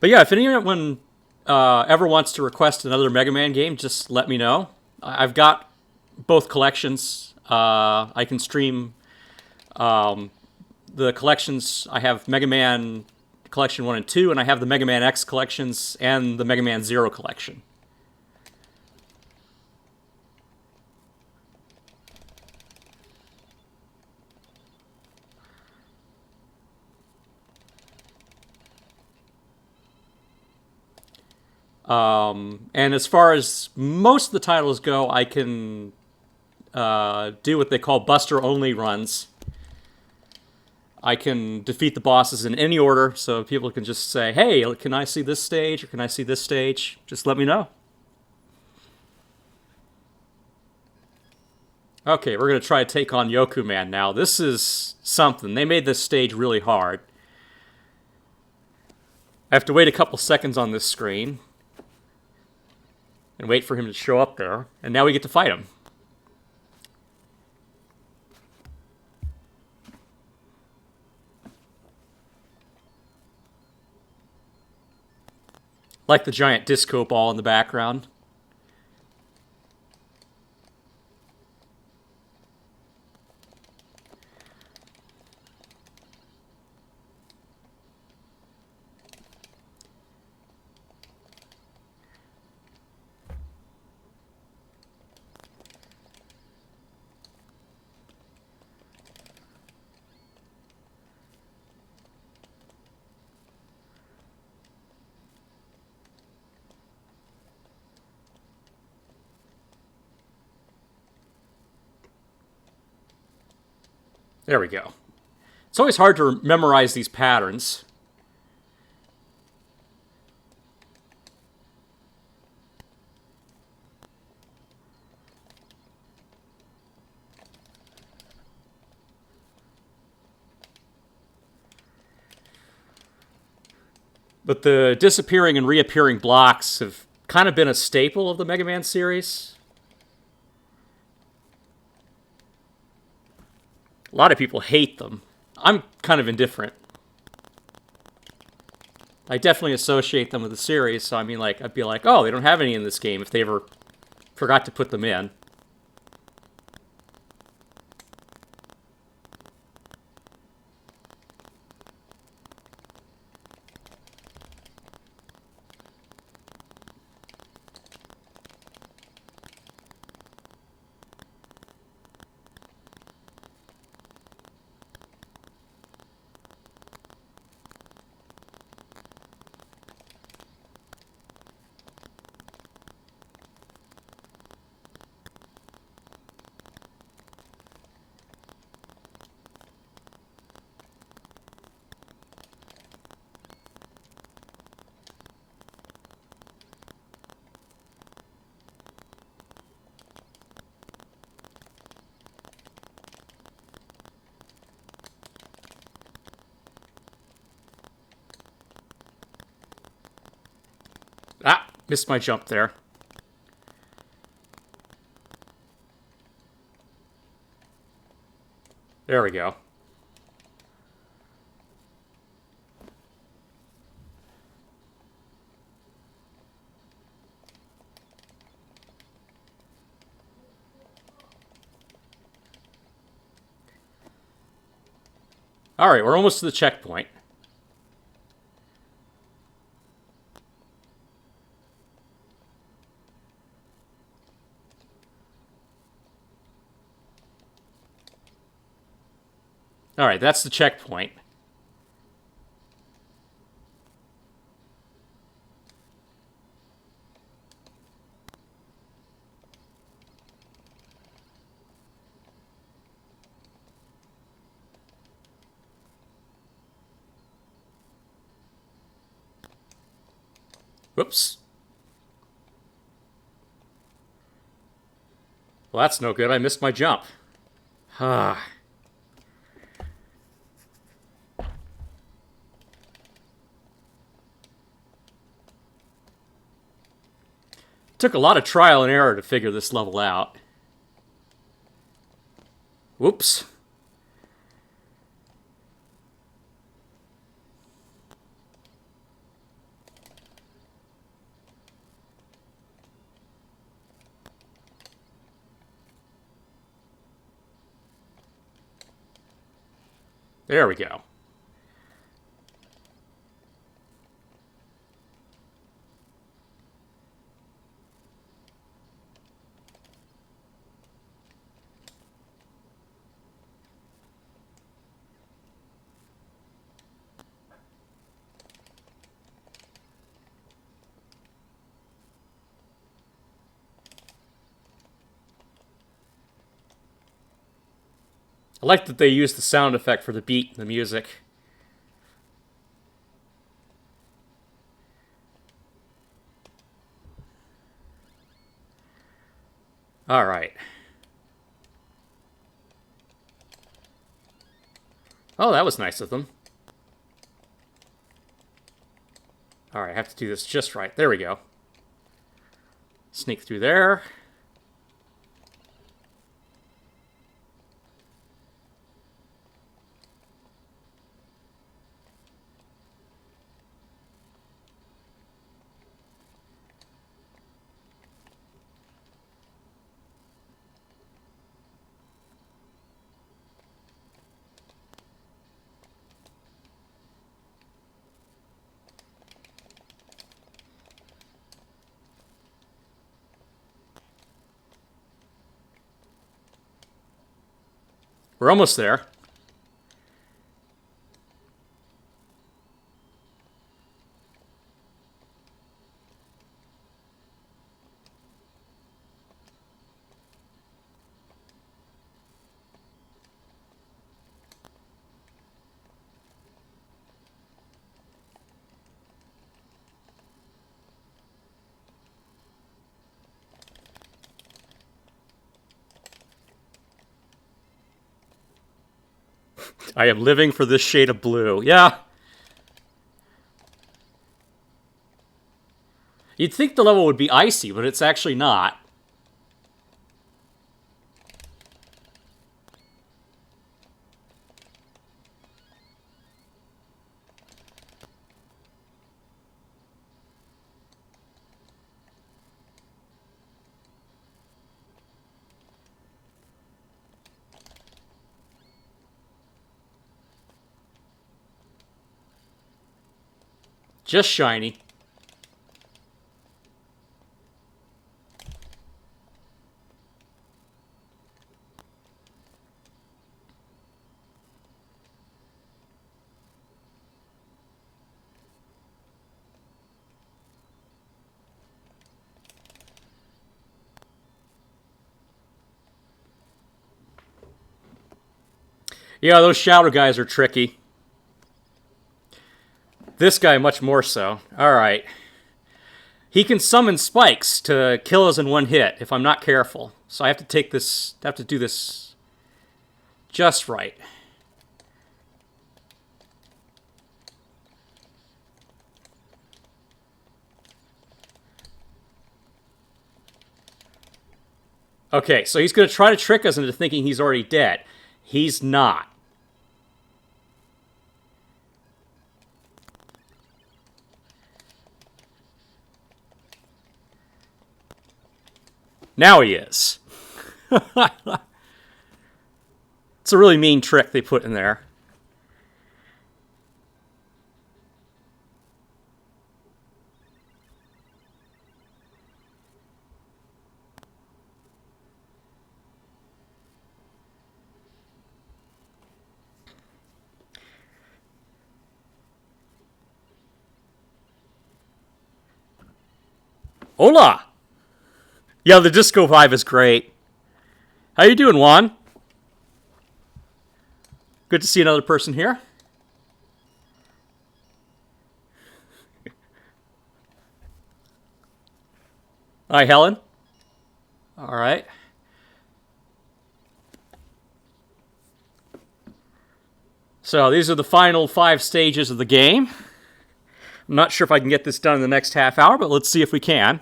But yeah, if anyone ever wants to request another Mega Man game, just let me know. I've got both collections. I can stream the collections. I have Mega Man Collection 1 and 2, and I have the Mega Man X collections and the Mega Man Zero collection. And as far as most of the titles go, I can do what they call Buster only runs. I can defeat the bosses in any order, so people can just say, hey, can I see this stage or can I see this stage? Just let me know. Okay, we're going to try to take on Yoku Man now. This is something. They made this stage really hard. I have to wait a couple seconds on this screen and wait for him to show up there, and now we get to fight him. Like the giant disco ball in the background. There we go. It's always hard to memorize these patterns. But the disappearing and reappearing blocks have kind of been a staple of the Mega Man series. A lot of people hate them. I'm kind of indifferent. I definitely associate them with the series, so I mean, like, I'd be like, oh, they don't have any in this game if they ever forgot to put them in. Ah, missed my jump there. There we go. Alright, we're almost to the checkpoint. Alright, that's the checkpoint. Whoops. Well, that's no good. I missed my jump. Ah. Took a lot of trial and error to figure this level out. Whoops. There we go. I like that they use the sound effect for the beat and the music. All right. Oh, that was nice of them. All right, I have to do this just right. There we go. Sneak through there. We're almost there. I am living for this shade of blue. Yeah. You'd think the level would be icy, but it's actually not. Just shiny. Yeah, those shadow guys are tricky. This guy much more so. All right. He can summon spikes to kill us in one hit if I'm not careful. So I have to do this just right. Okay, so he's going to try to trick us into thinking he's already dead. He's not. Now he is. It's a really mean trick they put in there. Hola! Yeah, the disco vibe is great. How you doing, Juan? Good to see another person here. Hi, Helen. All right. So these are the final 5 stages of the game. I'm not sure if I can get this done in the next half hour, but let's see if we can.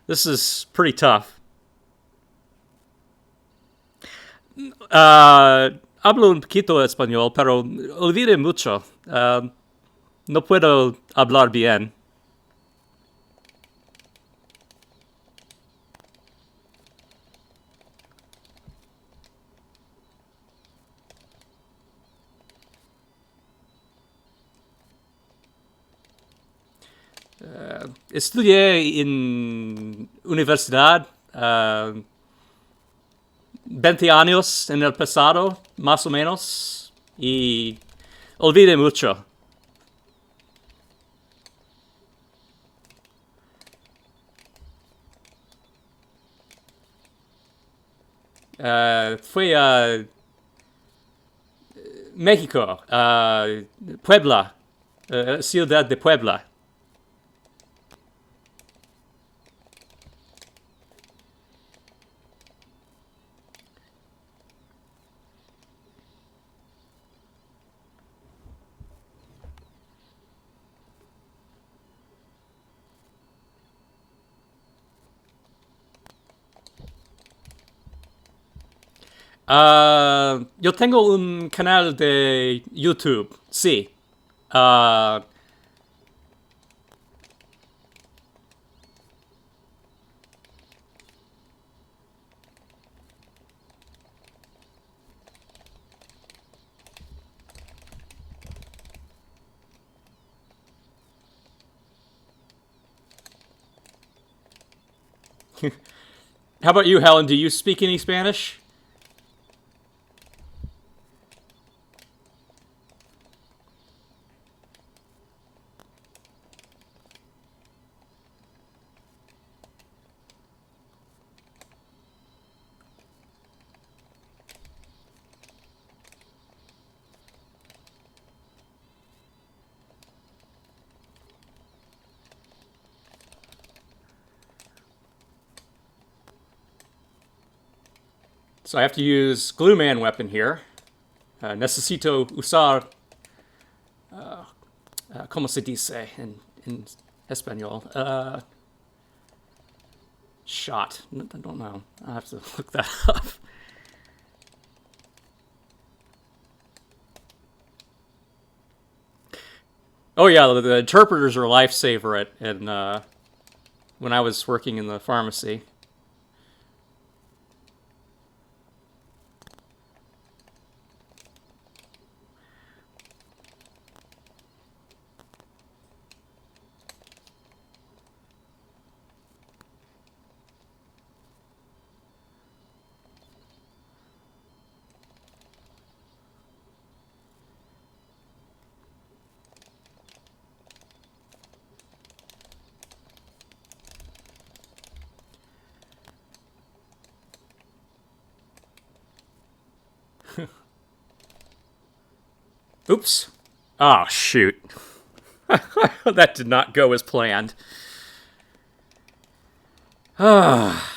This is pretty tough. Hablo un poquito español, pero olvidé mucho. No puedo hablar bien. Estudié en universidad 20 años en el pasado, más o menos, y olvidé mucho. Fui a México, Puebla, ciudad de Puebla. Yo tengo un canal de YouTube, sí. Uh, how about you, Helen? Do you speak any Spanish? So I have to use Glue Man weapon here. Necesito usar, ¿cómo se dice en español? Shot. I don't know. I have to look that up. Oh yeah, the interpreters are a lifesaver when I was working in the pharmacy. Oops. Oh, shoot. That did not go as planned. Ah.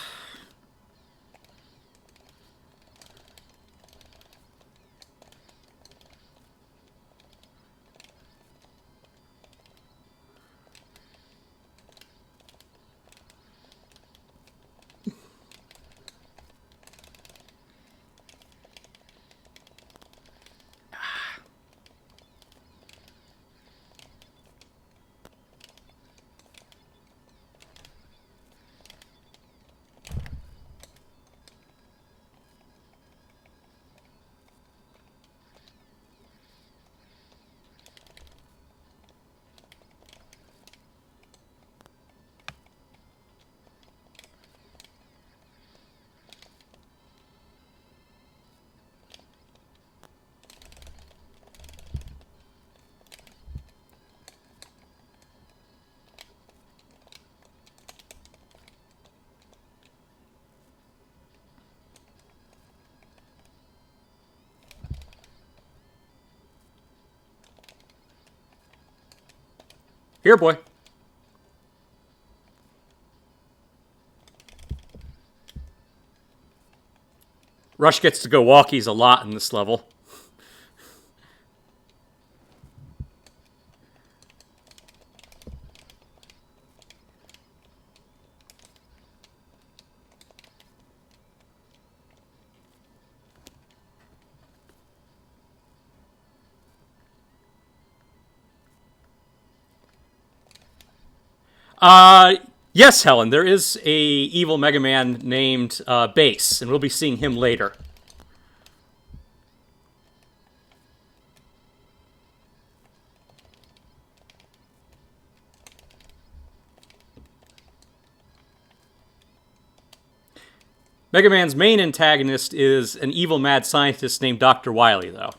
Here, boy. Rush gets to go walkies a lot in this level. Yes, Helen, there is a evil Mega Man named Bass, and we'll be seeing him later. Mega Man's main antagonist is an evil mad scientist named Dr. Wily, though.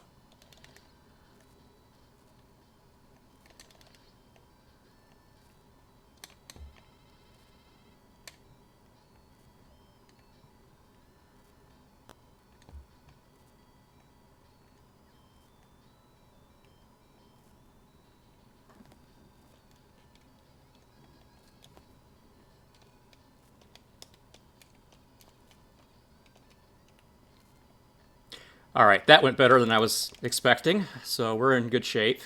All right, that went better than I was expecting, so we're in good shape.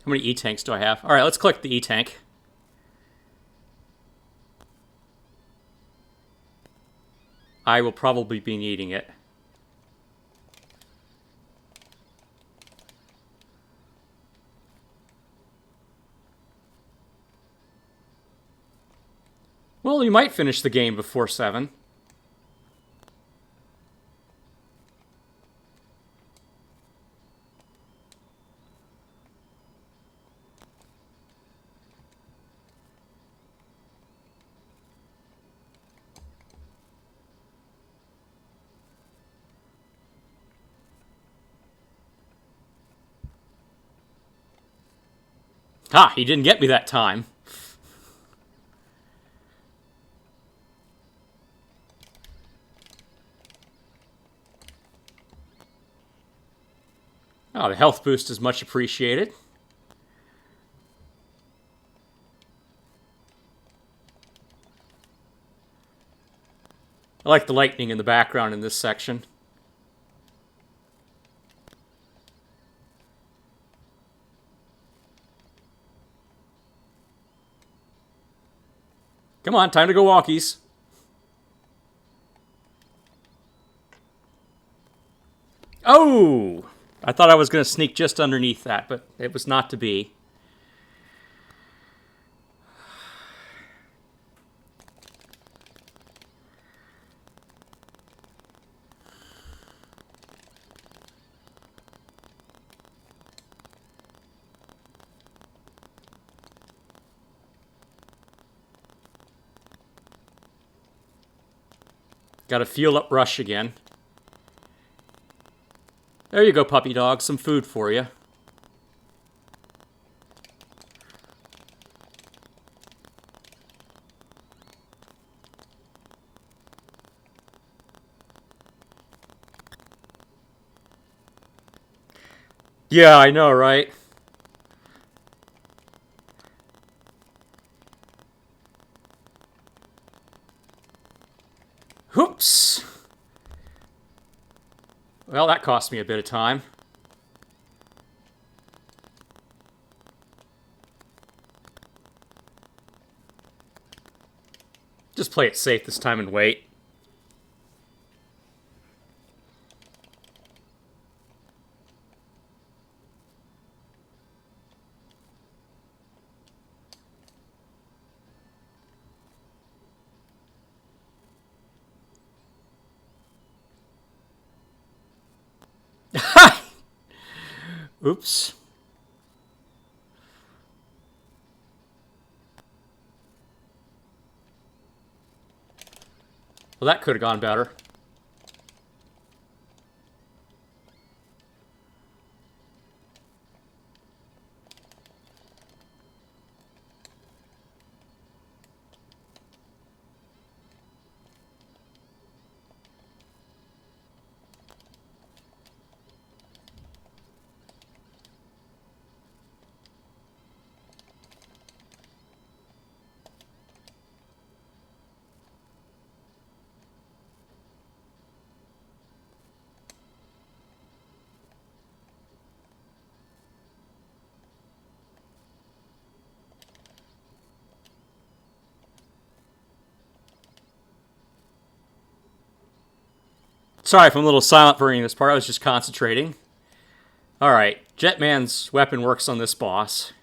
How many E-tanks do I have? All right, let's collect the E-tank. I will probably be needing it. Well, you might finish the game before 7. Ha! He didn't get me that time. Oh, the health boost is much appreciated. I like the lightning in the background in this section. Come on, time to go walkies. Oh! I thought I was going to sneak just underneath that, but it was not to be. Got to fuel up Rush again. There you go, puppy dog. Some food for you. Yeah, I know, right? Oops. Well, that cost me a bit of time. Just play it safe this time and wait. Oops. Well, that could have gone better. Sorry if I'm a little silent during this part. I was just concentrating. Alright, Jetman's weapon works on this boss.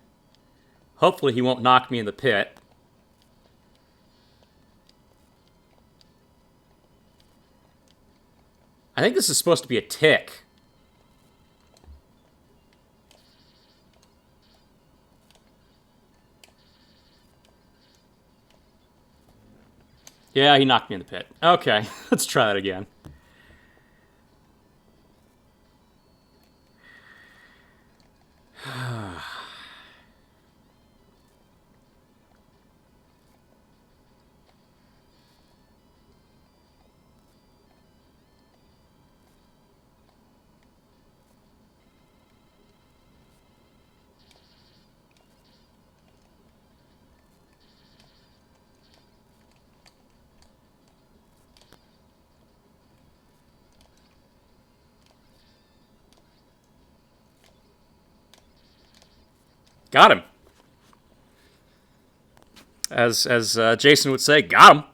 Hopefully he won't knock me in the pit. I think this is supposed to be a tick. Yeah, he knocked me in the pit. Okay, let's try that again. Got him. As Jason would say, got him.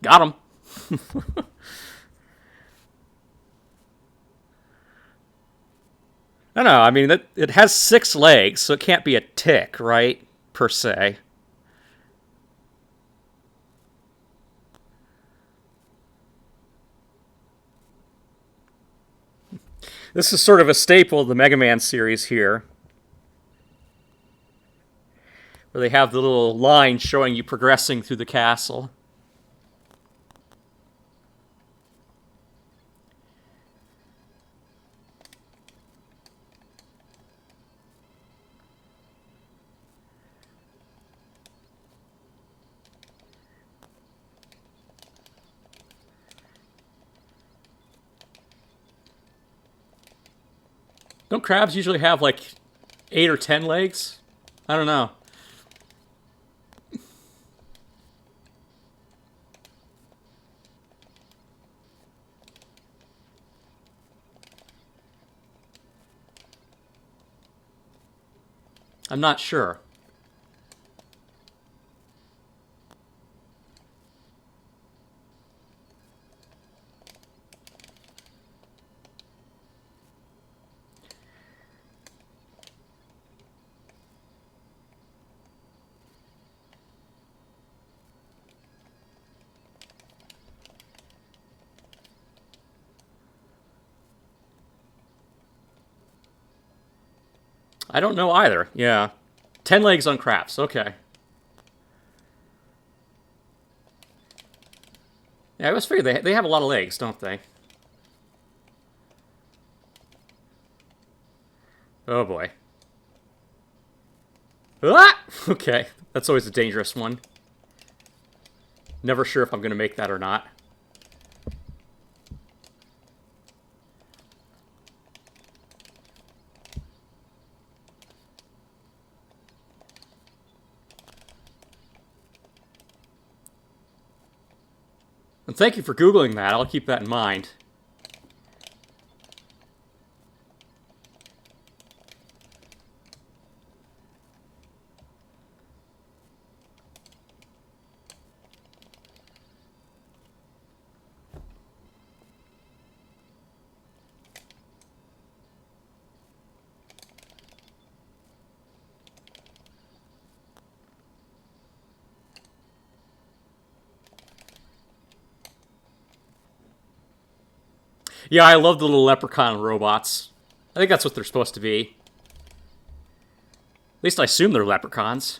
Got him. I don't know. I mean, it has 6 legs, so it can't be a tick, right? Per se. This is sort of a staple of the Mega Man series here, where they have the little line showing you progressing through the castle. Don't crabs usually have like 8 or 10 legs? I don't know. I'm not sure. I don't know either. Yeah. 10 legs on crabs. Okay. Yeah, I always figure they have a lot of legs, don't they? Oh boy. Ah! Okay. That's always a dangerous one. Never sure if I'm going to make that or not. And thank you for Googling that. I'll keep that in mind. Yeah, I love the little leprechaun robots. I think that's what they're supposed to be. At least I assume they're leprechauns.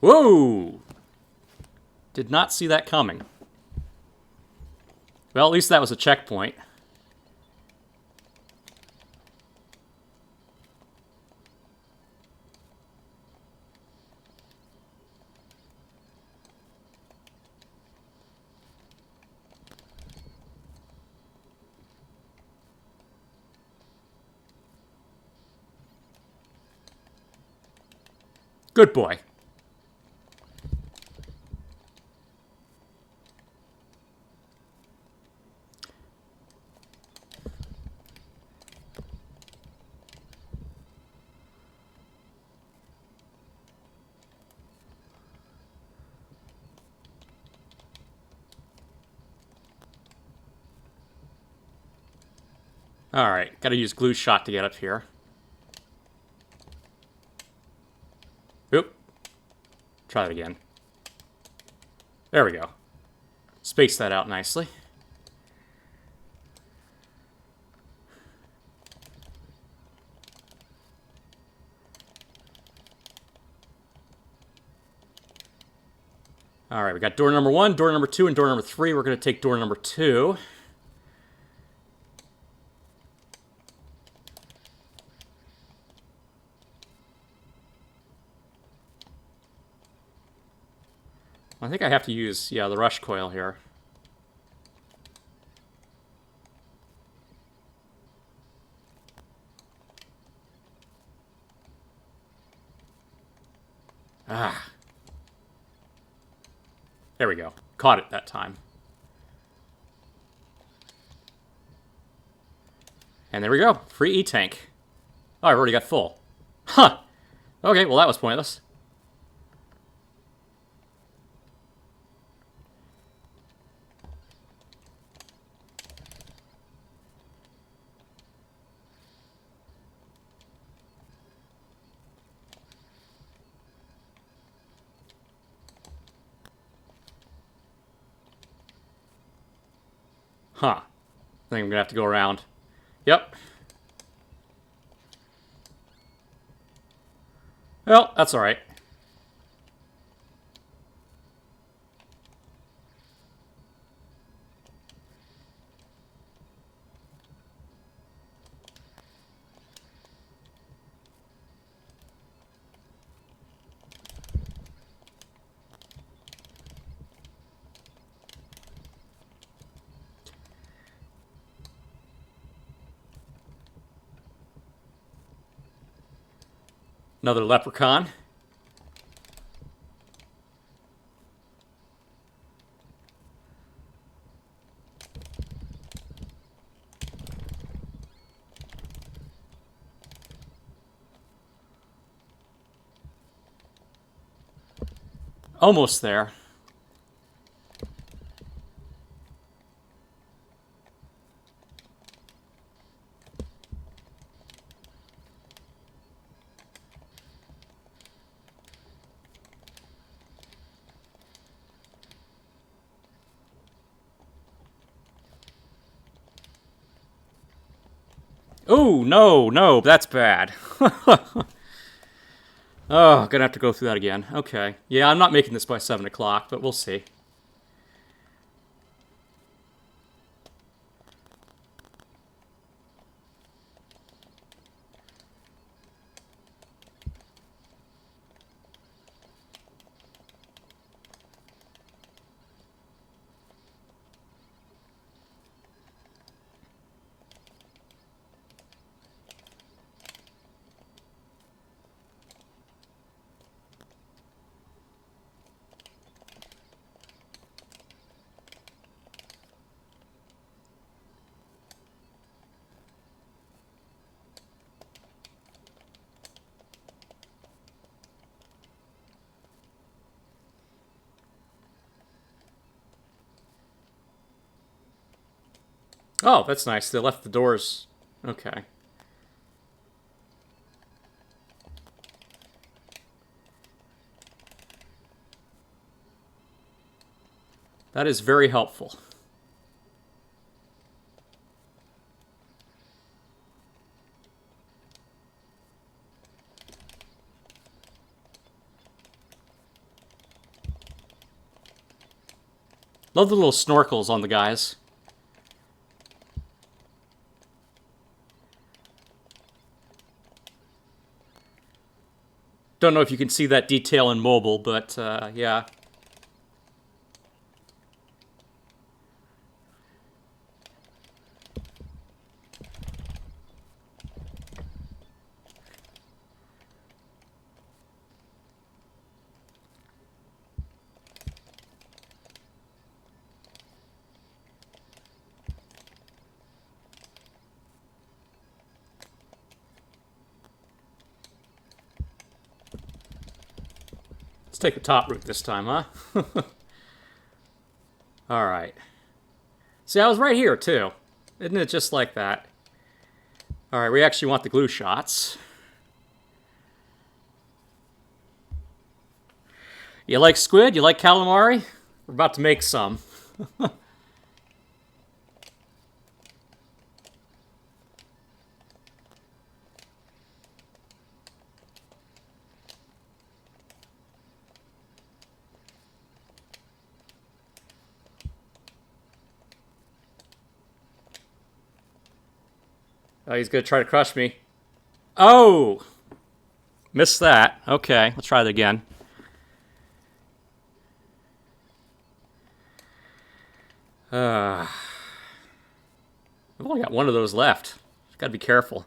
Whoa! Did not see that coming. Well, at least that was a checkpoint. Good boy. Alright, gotta use glue shot to get up here. Oop. Try that again. There we go. Space that out nicely. All right, we got door number 1, door number 2, and door number 3. We're going to take door number 2. I think I have to use, yeah, the rush coil here. Ah. There we go. Caught it that time. And there we go. Free E-tank. Oh, I've already got full. Huh. Okay, well that was pointless. Huh. I think I'm gonna have to go around. Yep. Well, that's alright. Another leprechaun. Almost there. Oh, no, no, that's bad. Oh, gonna have to go through that again. Okay. Yeah, I'm not making this by 7 o'clock, but we'll see. Oh, that's nice. They left the doors. Okay. That is very helpful. Love the little snorkels on the guys. Don't know if you can see that detail in mobile, but yeah. Let's take the top route this time, huh? Alright. See, I was right here, too. Isn't it just like that? All right, we actually want the glue shots. You like squid? You like calamari? We're about to make some. Oh, he's going to try to crush me. Oh! Missed that. Okay, let's try that again. I've only got one of those left. Got to be careful.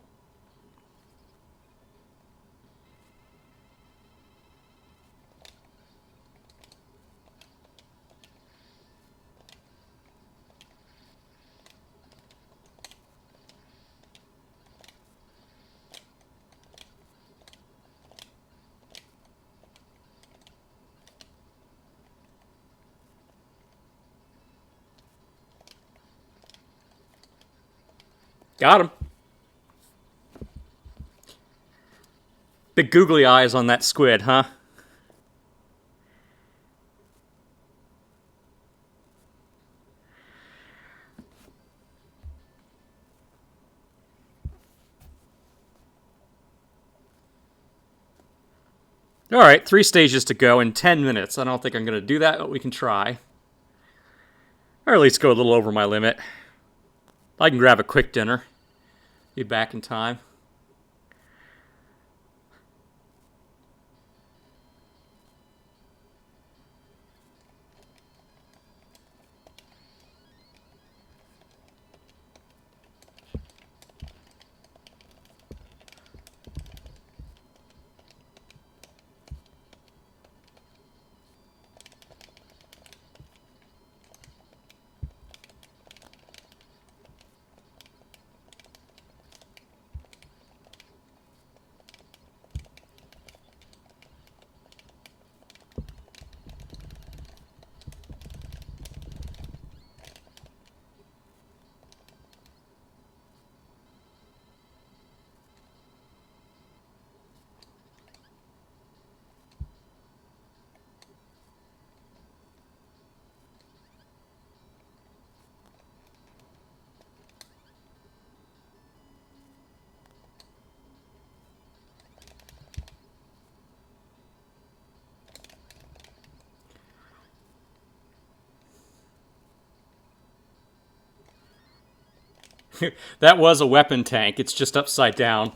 Got him. Big googly eyes on that squid, huh? All right, 3 stages to go in 10 minutes. I don't think I'm going to do that, but we can try. Or at least go a little over my limit. I can grab a quick dinner. Be back in time. That was a weapon tank. It's just upside down.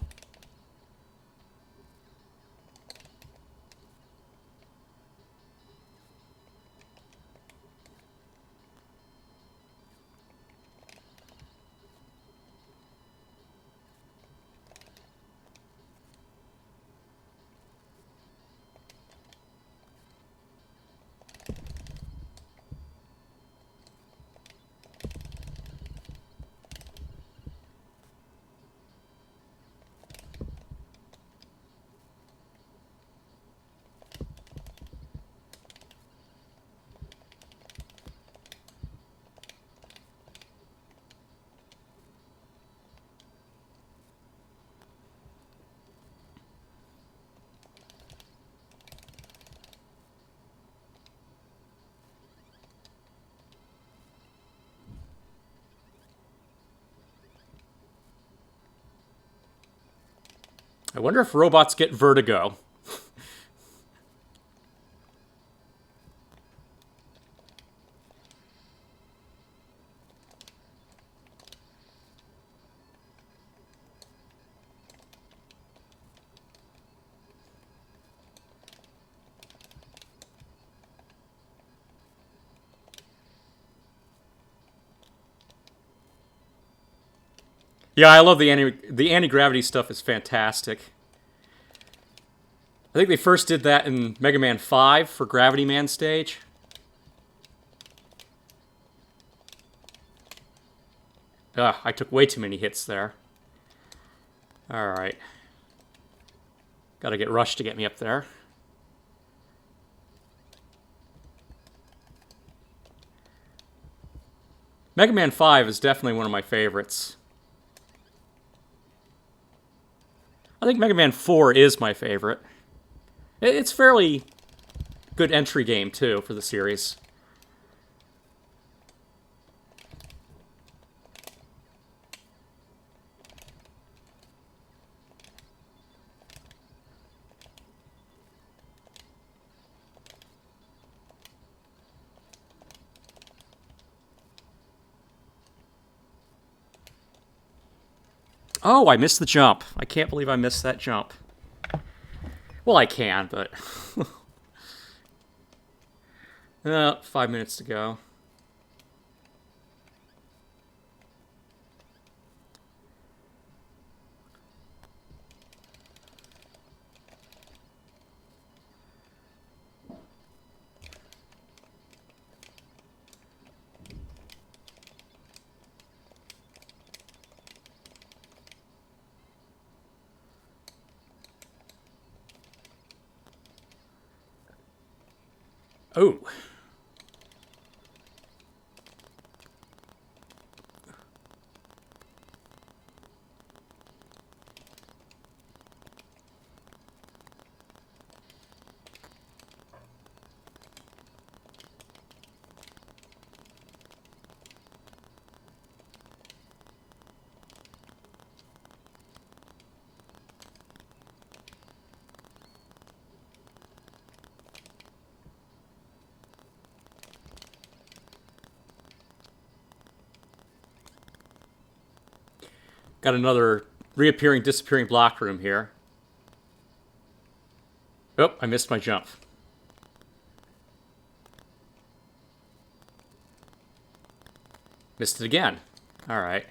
I wonder if robots get vertigo. Yeah, I love the anti-gravity stuff. Is fantastic. I think they first did that in Mega Man 5 for Gravity Man stage. Ugh, I took way too many hits there. Alright. Gotta get Rush to get me up there. Mega Man 5 is definitely one of my favorites. I think Mega Man 4 is my favorite. It's fairly good entry game, too, for the series. Oh, I missed the jump. I can't believe I missed that jump. Well, I can, but... 5 minutes to go. Oh. Got another reappearing, disappearing block room here. Oh, I missed my jump. Missed it again. All right.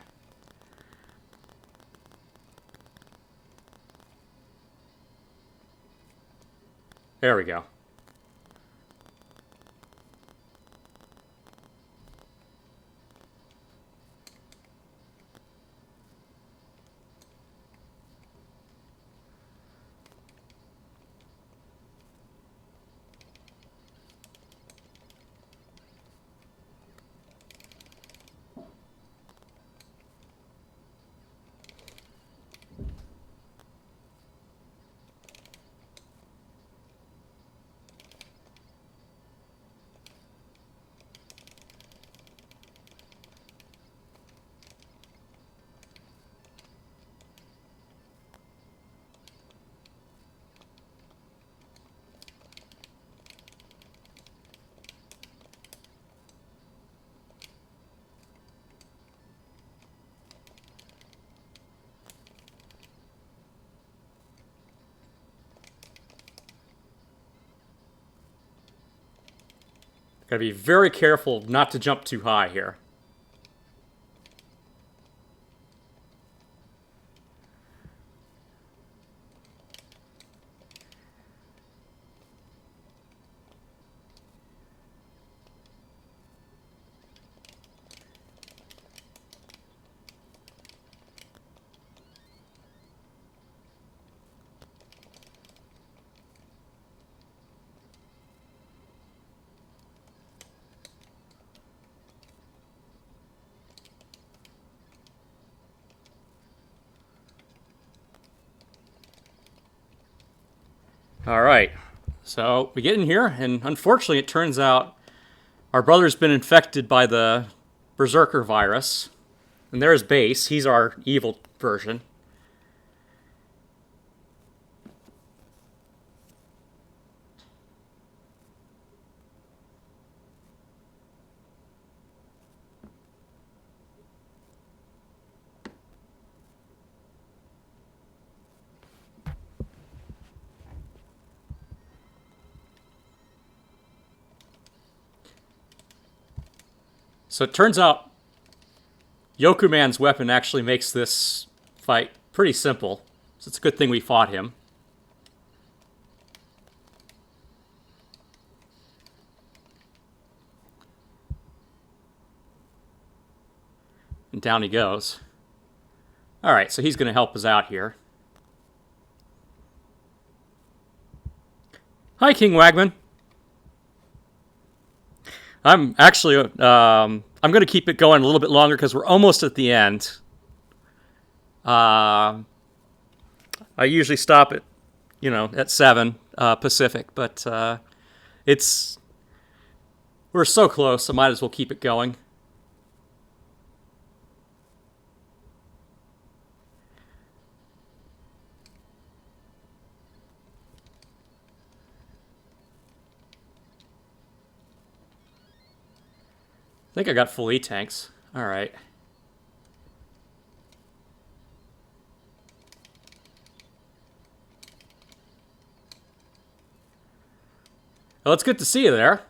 There we go. Gotta be very careful not to jump too high here. All right, so we get in here, and unfortunately it turns out our brother's been infected by the Berserker virus. And there's Base, he's our evil version. So it turns out Yokuman's weapon actually makes this fight pretty simple. So it's a good thing we fought him. And down he goes. Alright, so he's going to help us out here. Hi, King Wagman. I'm actually, I'm going to keep it going a little bit longer because we're almost at the end. I I usually stop at, at 7 Pacific, but it's we're so close, I might as well keep it going. I think I got full E-tanks. All right. Well, it's good to see you there.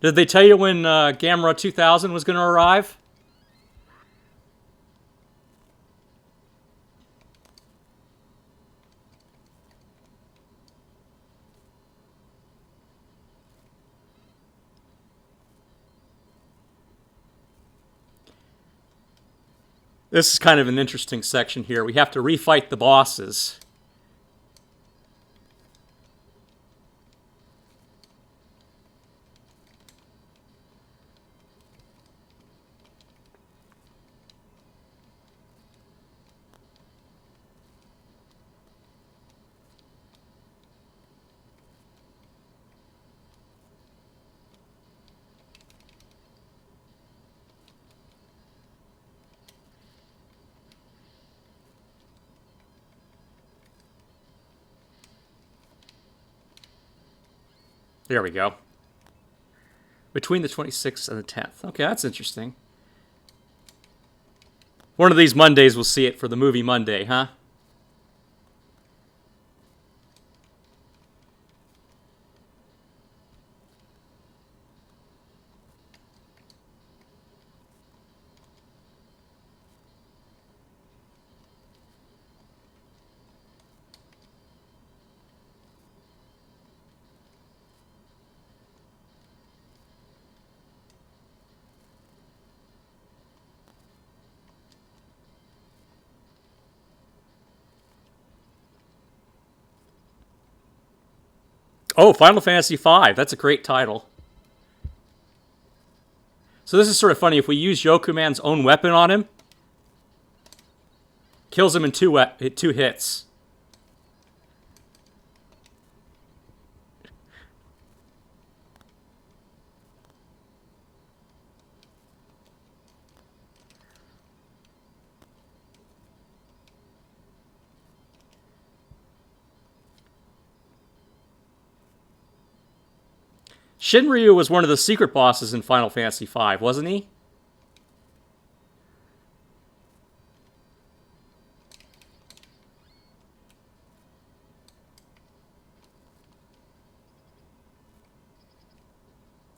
Did they tell you when Gamera 2000 was going to arrive? This is kind of an interesting section here. We have to refight the bosses. There we go. Between the 26th and the 10th. Okay, that's interesting. One of these Mondays we'll see it for the movie Monday, huh? Oh, Final Fantasy V. That's a great title. So this is sort of funny. If we use Yokuman's own weapon on him, kills him in two hits. Shinryu was one of the secret bosses in Final Fantasy V, wasn't he?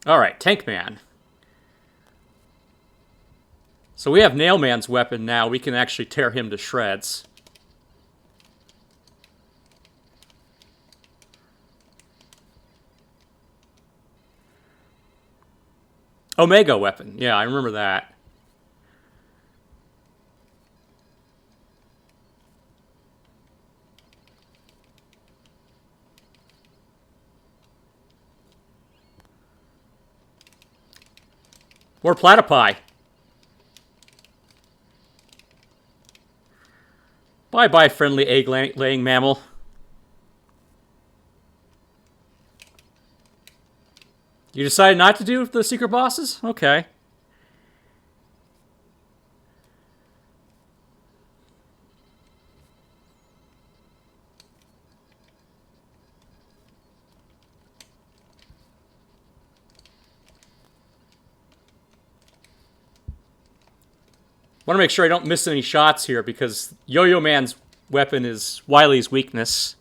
Alright, Tank Man. So we have Nailman's weapon now. We can actually tear him to shreds. Omega weapon. Yeah, I remember that. More platypi. Bye-bye, friendly egg-laying mammal. You decided not to do the secret bosses? Okay. Want to make sure I don't miss any shots here because Yo-Yo Man's weapon is Wily's weakness.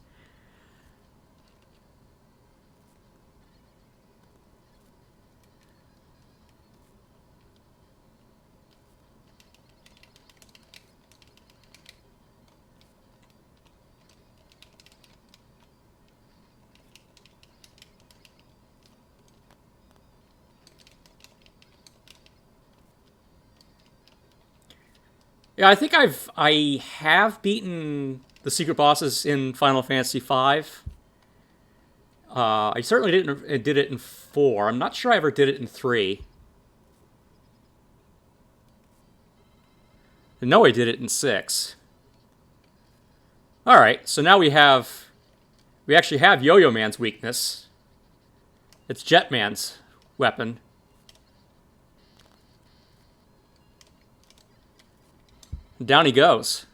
Yeah, I think I have beaten the secret bosses in Final Fantasy V. I certainly did it in 4. I'm not sure I ever did it in 3. I know I did it in 6. All right, so now we actually have Yo-Yo Man's weakness. It's Jetman's weapon. And down he goes.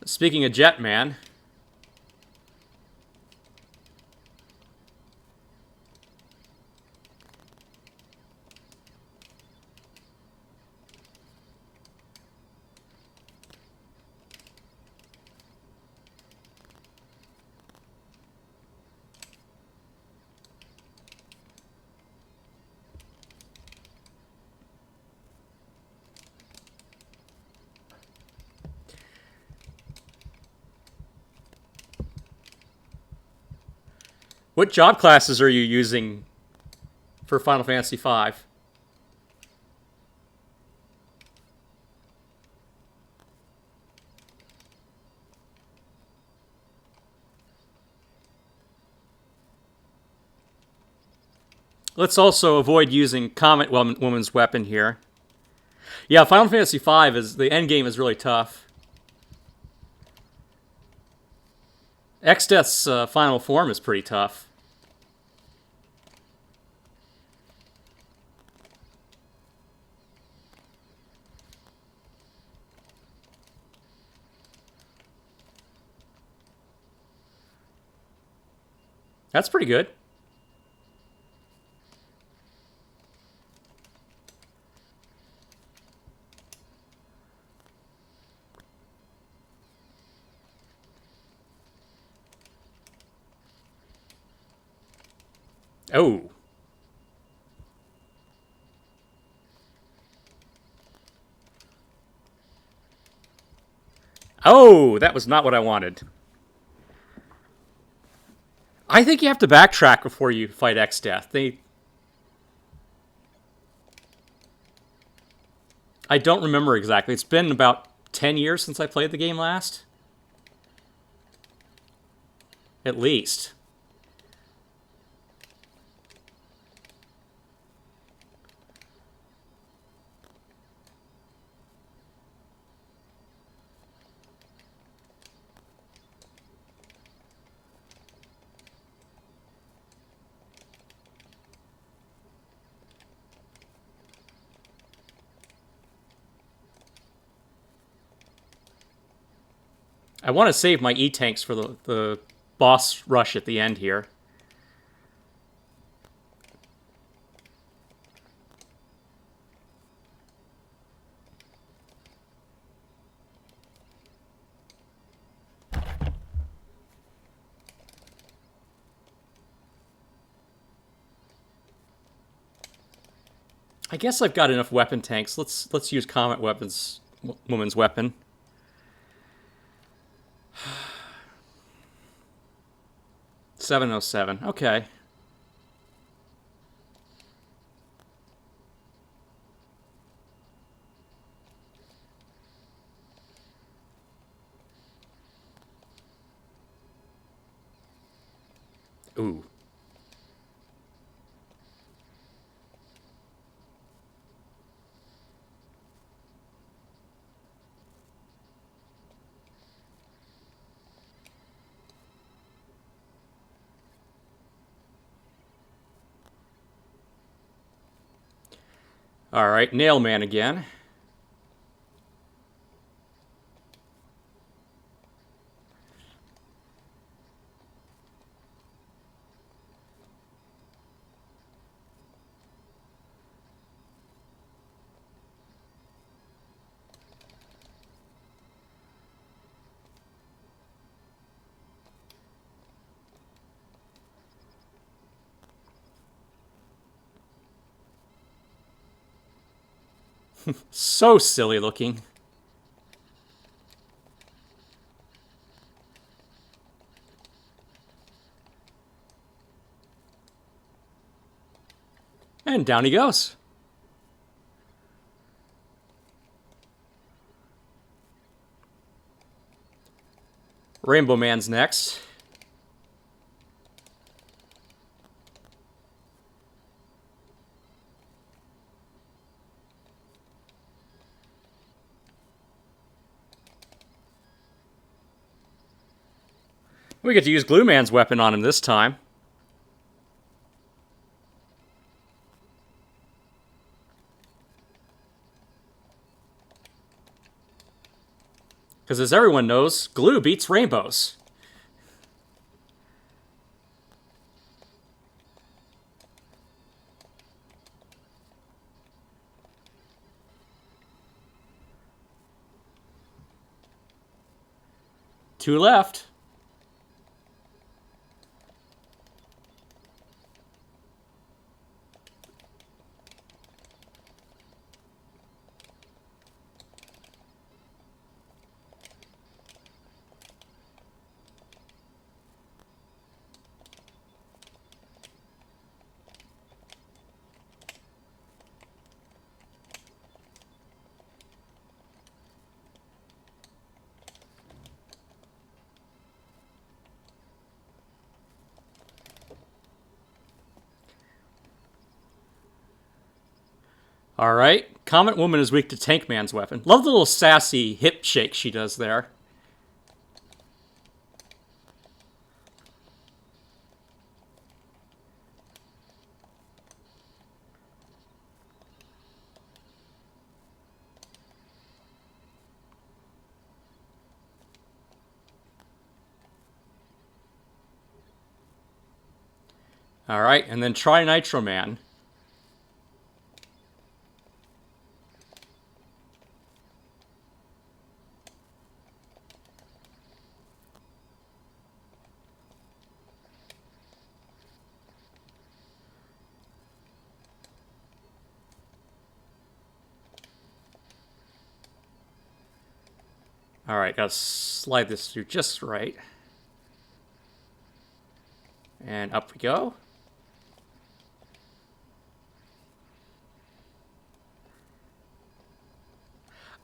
Speaking of Jetman, what job classes are you using for Final Fantasy V? Let's also avoid using Comet Woman's weapon here. Yeah, Final Fantasy V is the end game is really tough. Exdeath's final form is pretty tough. That's pretty good. Oh. Oh, that was not what I wanted. I think you have to backtrack before you fight Exdeath. I don't remember exactly. It's been about 10 years since I played the game last. At least. I want to save my E-tanks for the boss rush at the end here. I guess I've got enough weapon tanks. Let's use Comet Woman's weapon. $707. Okay. Ooh. All right, Nailman again. So silly looking. And down he goes. Rainbow Man's next. We get to use Glue Man's weapon on him this time. Because as everyone knows, glue beats rainbows. Two left. Alright. Comet Woman is weak to Tank Man's weapon. Love the little sassy hip shake she does there. Alright, and then try Nitro Man. Alright, gotta slide this through just right. And up we go.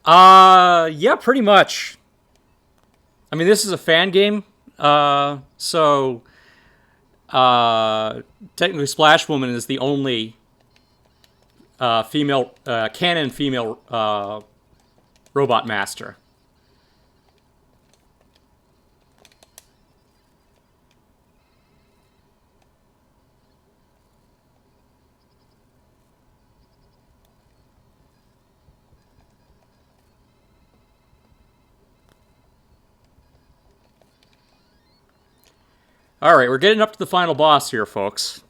Yeah, pretty much. I mean, this is a fan game, so technically Splash Woman is the only canon female robot master. Alright, we're getting up to the final boss here, folks.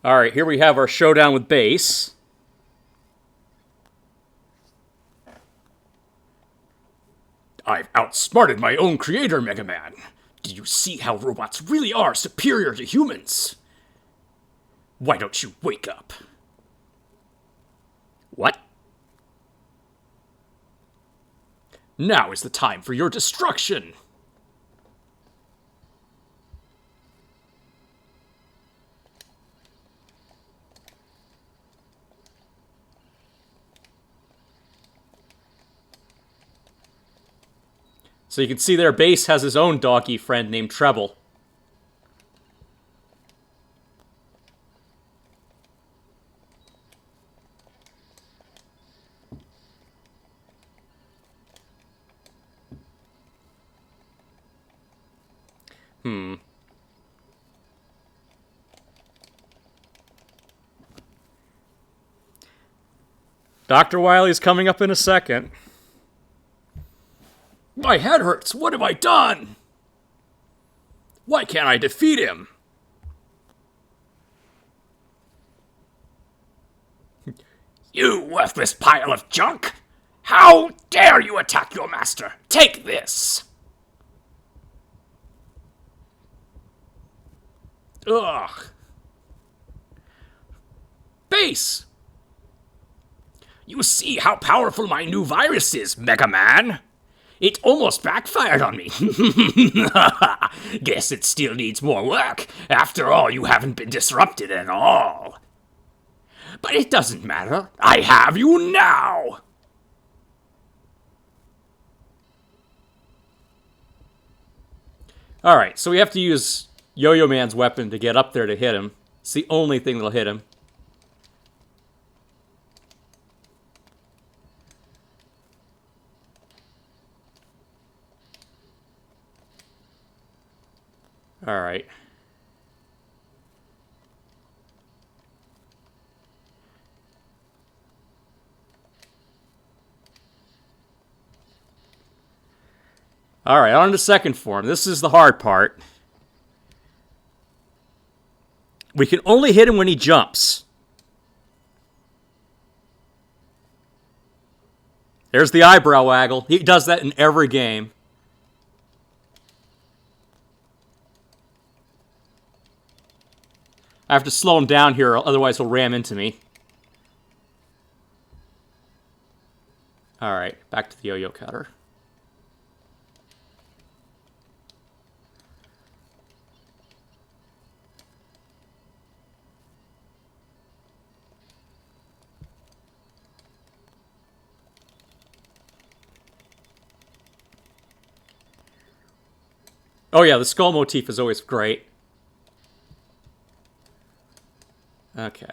Alright, here we have our showdown with Base. I've outsmarted my own creator, Mega Man. Do you see how robots really are superior to humans? Why don't you wake up? What? Now is the time for your destruction! So you can see there, Base has his own doggy friend named Treble. Dr. Wily's coming up in a second. My head hurts. What have I done? Why can't I defeat him? You worthless pile of junk! How dare you attack your master? Take this! Ugh. Base! You see how powerful my new virus is, Mega Man? It almost backfired on me. Guess it still needs more work. After all, you haven't been disrupted at all. But it doesn't matter. I have you now! Alright, so we have to use Yo-Yo Man's weapon to get up there to hit him. It's the only thing that'll hit him. Alright. Alright, on to second form. This is the hard part. We can only hit him when he jumps. There's the eyebrow waggle. He does that in every game. I have to slow him down here, otherwise he'll ram into me. Alright, back to the yo-yo cutter. Oh yeah, the skull motif is always great. Okay.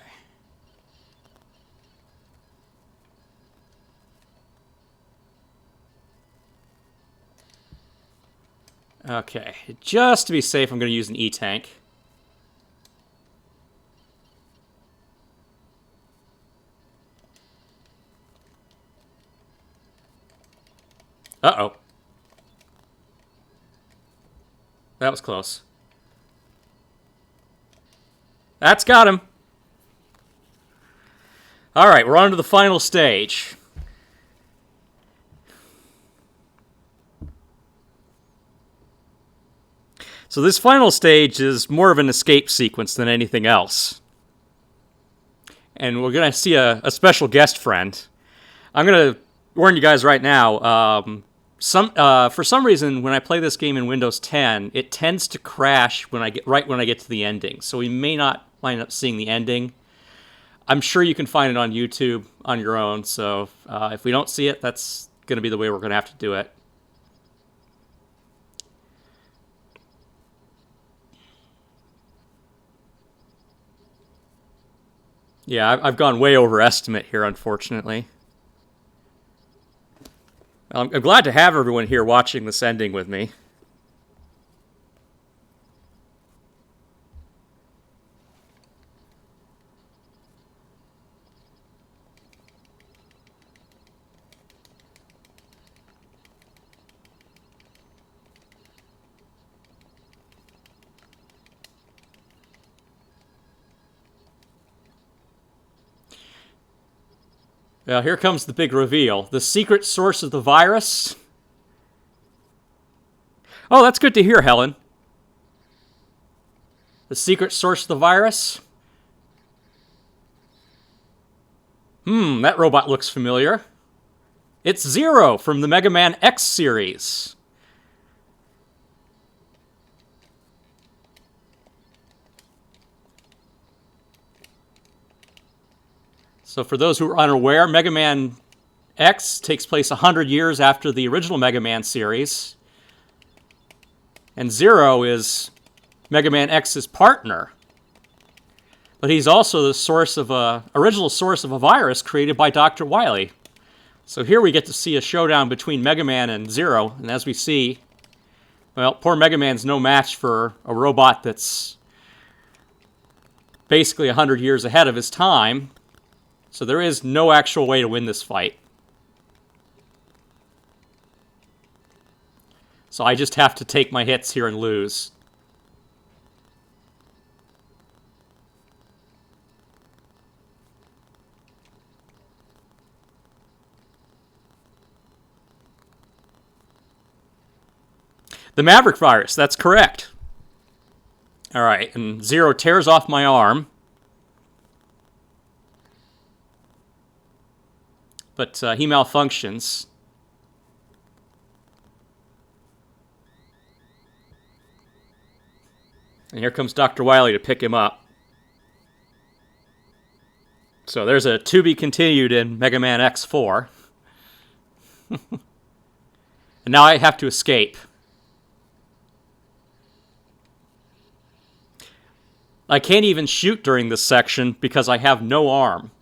Okay, just to be safe, I'm going to use an E-tank. Uh-oh. That was close. That's got him. Alright, we're on to the final stage. So this final stage is more of an escape sequence than anything else. And we're going to see a special guest friend. I'm going to warn you guys right now, for some reason, when I play this game in Windows 10, it tends to crash when I get to the ending. So we may not wind up seeing the ending. I'm sure you can find it on YouTube on your own. So if we don't see it, that's going to be the way we're going to have to do it. Yeah, I've gone way over estimate here, unfortunately. I'm glad to have everyone here watching this ending with me. Now, here comes the big reveal. The secret source of the virus. Oh, that's good to hear, Helen. The secret source of the virus? That robot looks familiar. It's Zero from the Mega Man X series. So for those who are unaware, Mega Man X takes place 100 years after the original Mega Man series. And Zero is Mega Man X's partner. But he's also the original source of a virus created by Dr. Wily. So here we get to see a showdown between Mega Man and Zero. And as we see, well, poor Mega Man's no match for a robot that's basically 100 years ahead of his time. So there is no actual way to win this fight. So I just have to take my hits here and lose. The Maverick virus, that's correct. All right, and Zero tears off my arm. But he malfunctions. And here comes Dr. Wily to pick him up. So there's a to be continued in Mega Man X4. And now I have to escape. I can't even shoot during this section because I have no arm.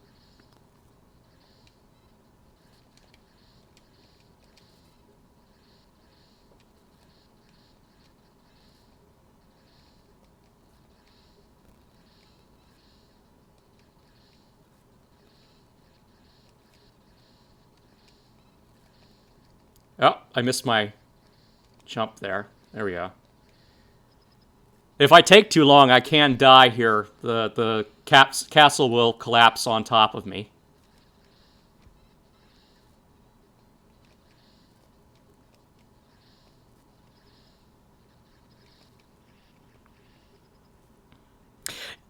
Oh, I missed my jump there. There we go. If I take too long, I can die here. The castle will collapse on top of me.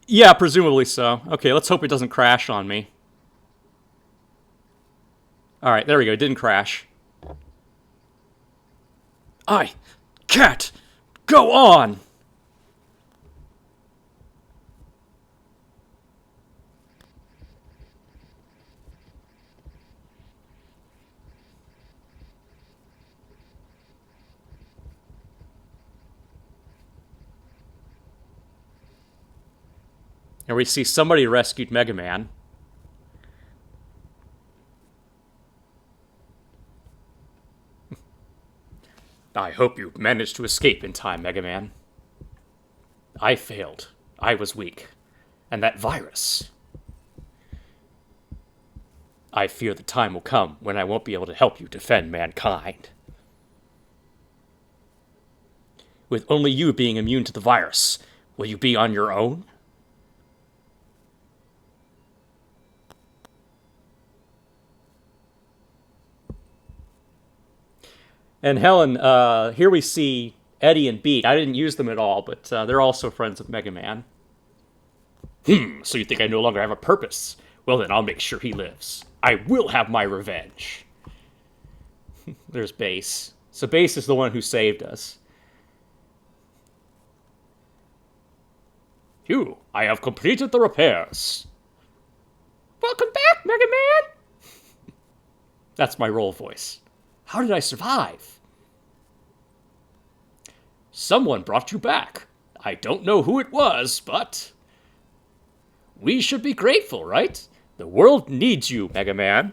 Yeah, presumably so. Okay, let's hope it doesn't crash on me. Alright, there we go. It didn't crash. I can't go on! And we see somebody rescued Mega Man. I hope you managed to escape in time, Mega Man. I failed. I was weak. And that virus. I fear the time will come when I won't be able to help you defend mankind. With only you being immune to the virus, will you be on your own? And Helen, here we see Eddie and Beat. I didn't use them at all, but they're also friends of Mega Man. So you think I no longer have a purpose? Well, then I'll make sure he lives. I will have my revenge. There's Bass. So Bass is the one who saved us. Phew, I have completed the repairs. Welcome back, Mega Man! That's my roll voice. How did I survive? Someone brought you back. I don't know who it was, but we should be grateful, right? The world needs you, Mega Man.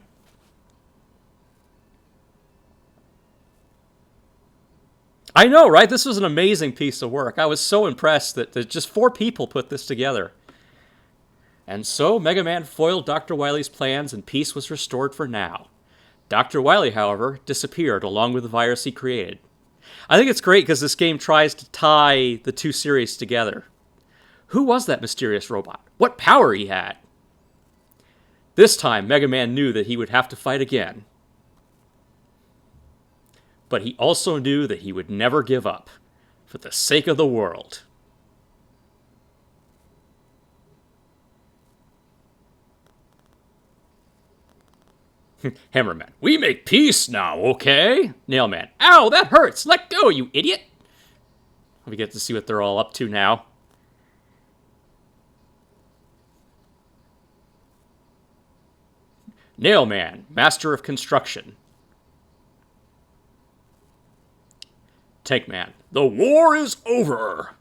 I know, right? This was an amazing piece of work. I was so impressed that just 4 people put this together. And so Mega Man foiled Dr. Wily's plans and peace was restored for now. Dr. Wily, however, disappeared along with the virus he created. I think it's great because this game tries to tie the 2 series together. Who was that mysterious robot? What power he had? This time, Mega Man knew that he would have to fight again. But he also knew that he would never give up, for the sake of the world. Hammerman, we make peace now, okay? Nailman, ow, that hurts! Let go, you idiot! We get to see what they're all up to now. Nailman, master of construction. Tankman, the war is over!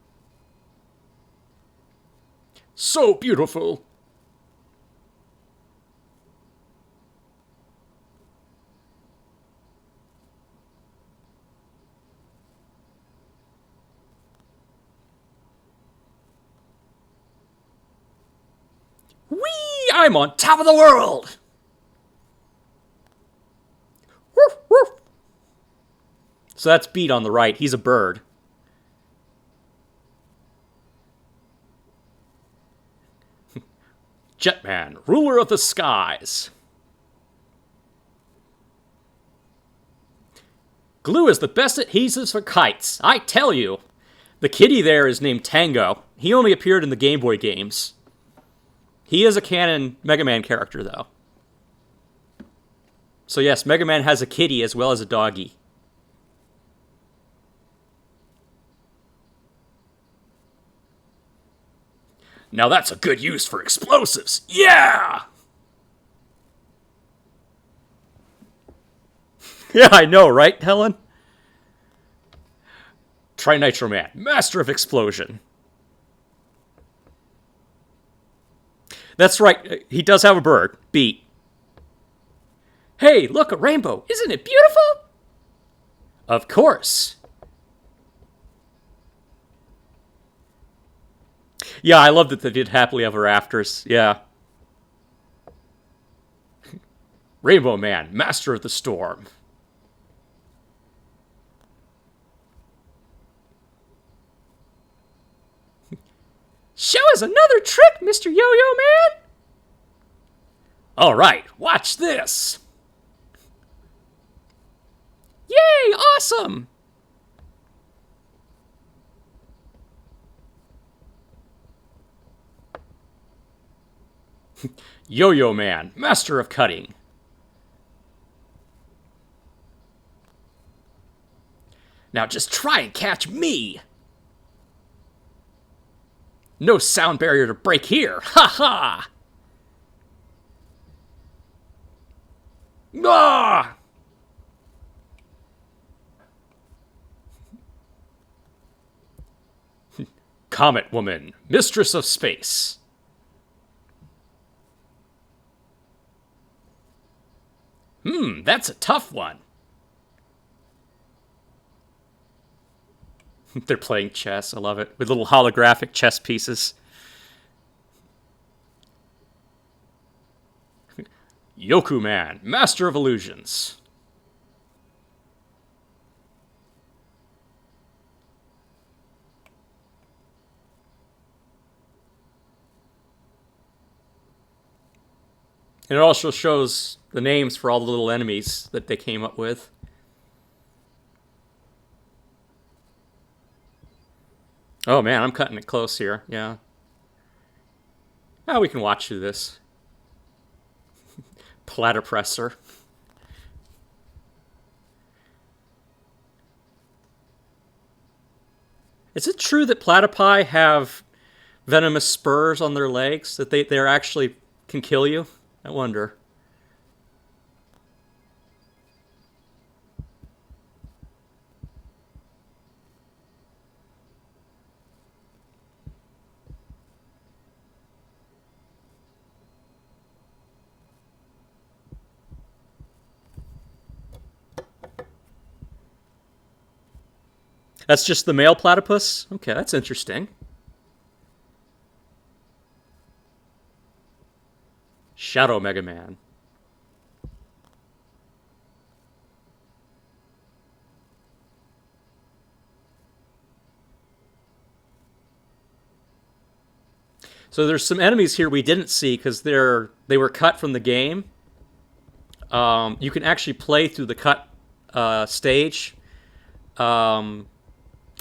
So beautiful! Whee! I'm on top of the world! Woof, woof. So that's Beat on the right. He's a bird. Jetman, ruler of the skies. Glue is the best adhesives for kites. I tell you. The kitty there is named Tango. He only appeared in the Game Boy games. He is a canon Mega Man character, though. So yes, Mega Man has a kitty as well as a doggy. Now that's a good use for explosives. Yeah! Yeah, I know, right, Helen? Trinitro Man, master of explosion. That's right, he does have a bird. Beat. Hey, look, a rainbow. Isn't it beautiful? Of course. Yeah, I love that they did Happily Ever Afters. Yeah. Rainbow Man, master of the storm. Show us another trick, Mr. Yo-Yo Man! All right, watch this. Yay, awesome! Yo-Yo Man, master of cutting. Now just try and catch me. No sound barrier to break here. Ha ha! Ah! Comet Woman, mistress of space. That's a tough one. They're playing chess. I love it. With little holographic chess pieces. Yoku Man, master of illusions. And it also shows the names for all the little enemies that they came up with. Oh man, I'm cutting it close here. Yeah. Oh, we can watch through this. Platypresser. Is it true that platypi have venomous spurs on their legs? That they're actually can kill you? I wonder. That's just the male platypus? Okay, that's interesting. Shadow Mega Man. So there's some enemies here we didn't see because they were cut from the game. You can actually play through the cut stage.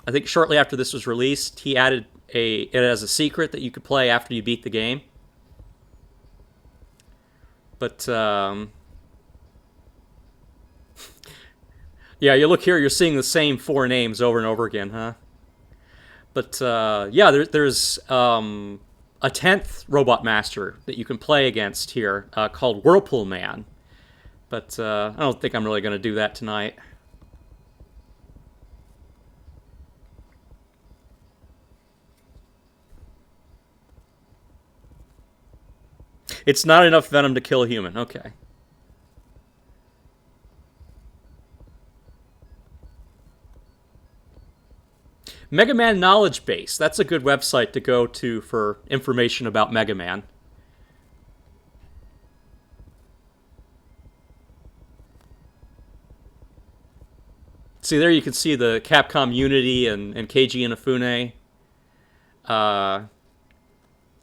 I think shortly after this was released, he added it as a secret that you could play after you beat the game. But yeah, you look here, you're seeing the same four names over and over again, huh? But yeah, there's a 10th Robot Master that you can play against here called Whirlpool Man. But I don't think I'm really going to do that tonight. It's not enough venom to kill a human. Okay. Mega Man Knowledge Base. That's a good website to go to for information about Mega Man. See, there you can see the Capcom Unity and Keiji Inafune.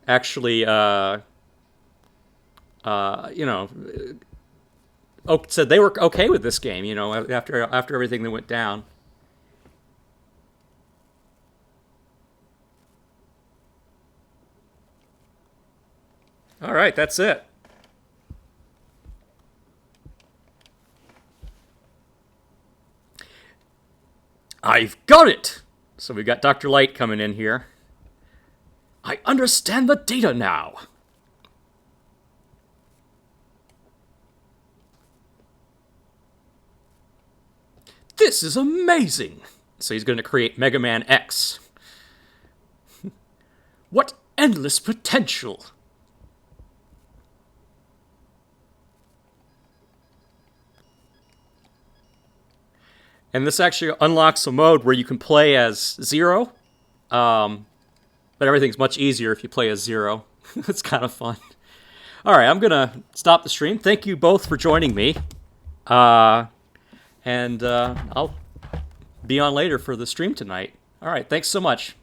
Actually, you know, said they were okay with this game. After everything that went down. All right, that's it. I've got it! So we got Dr. Light coming in here. I understand the data now. This is amazing! So he's going to create Mega Man X. What endless potential! And this actually unlocks a mode where you can play as Zero, but everything's much easier if you play as Zero. It's kind of fun. All right, I'm going to stop the stream. Thank you both for joining me. And I'll be on later for the stream tonight. All right, thanks so much.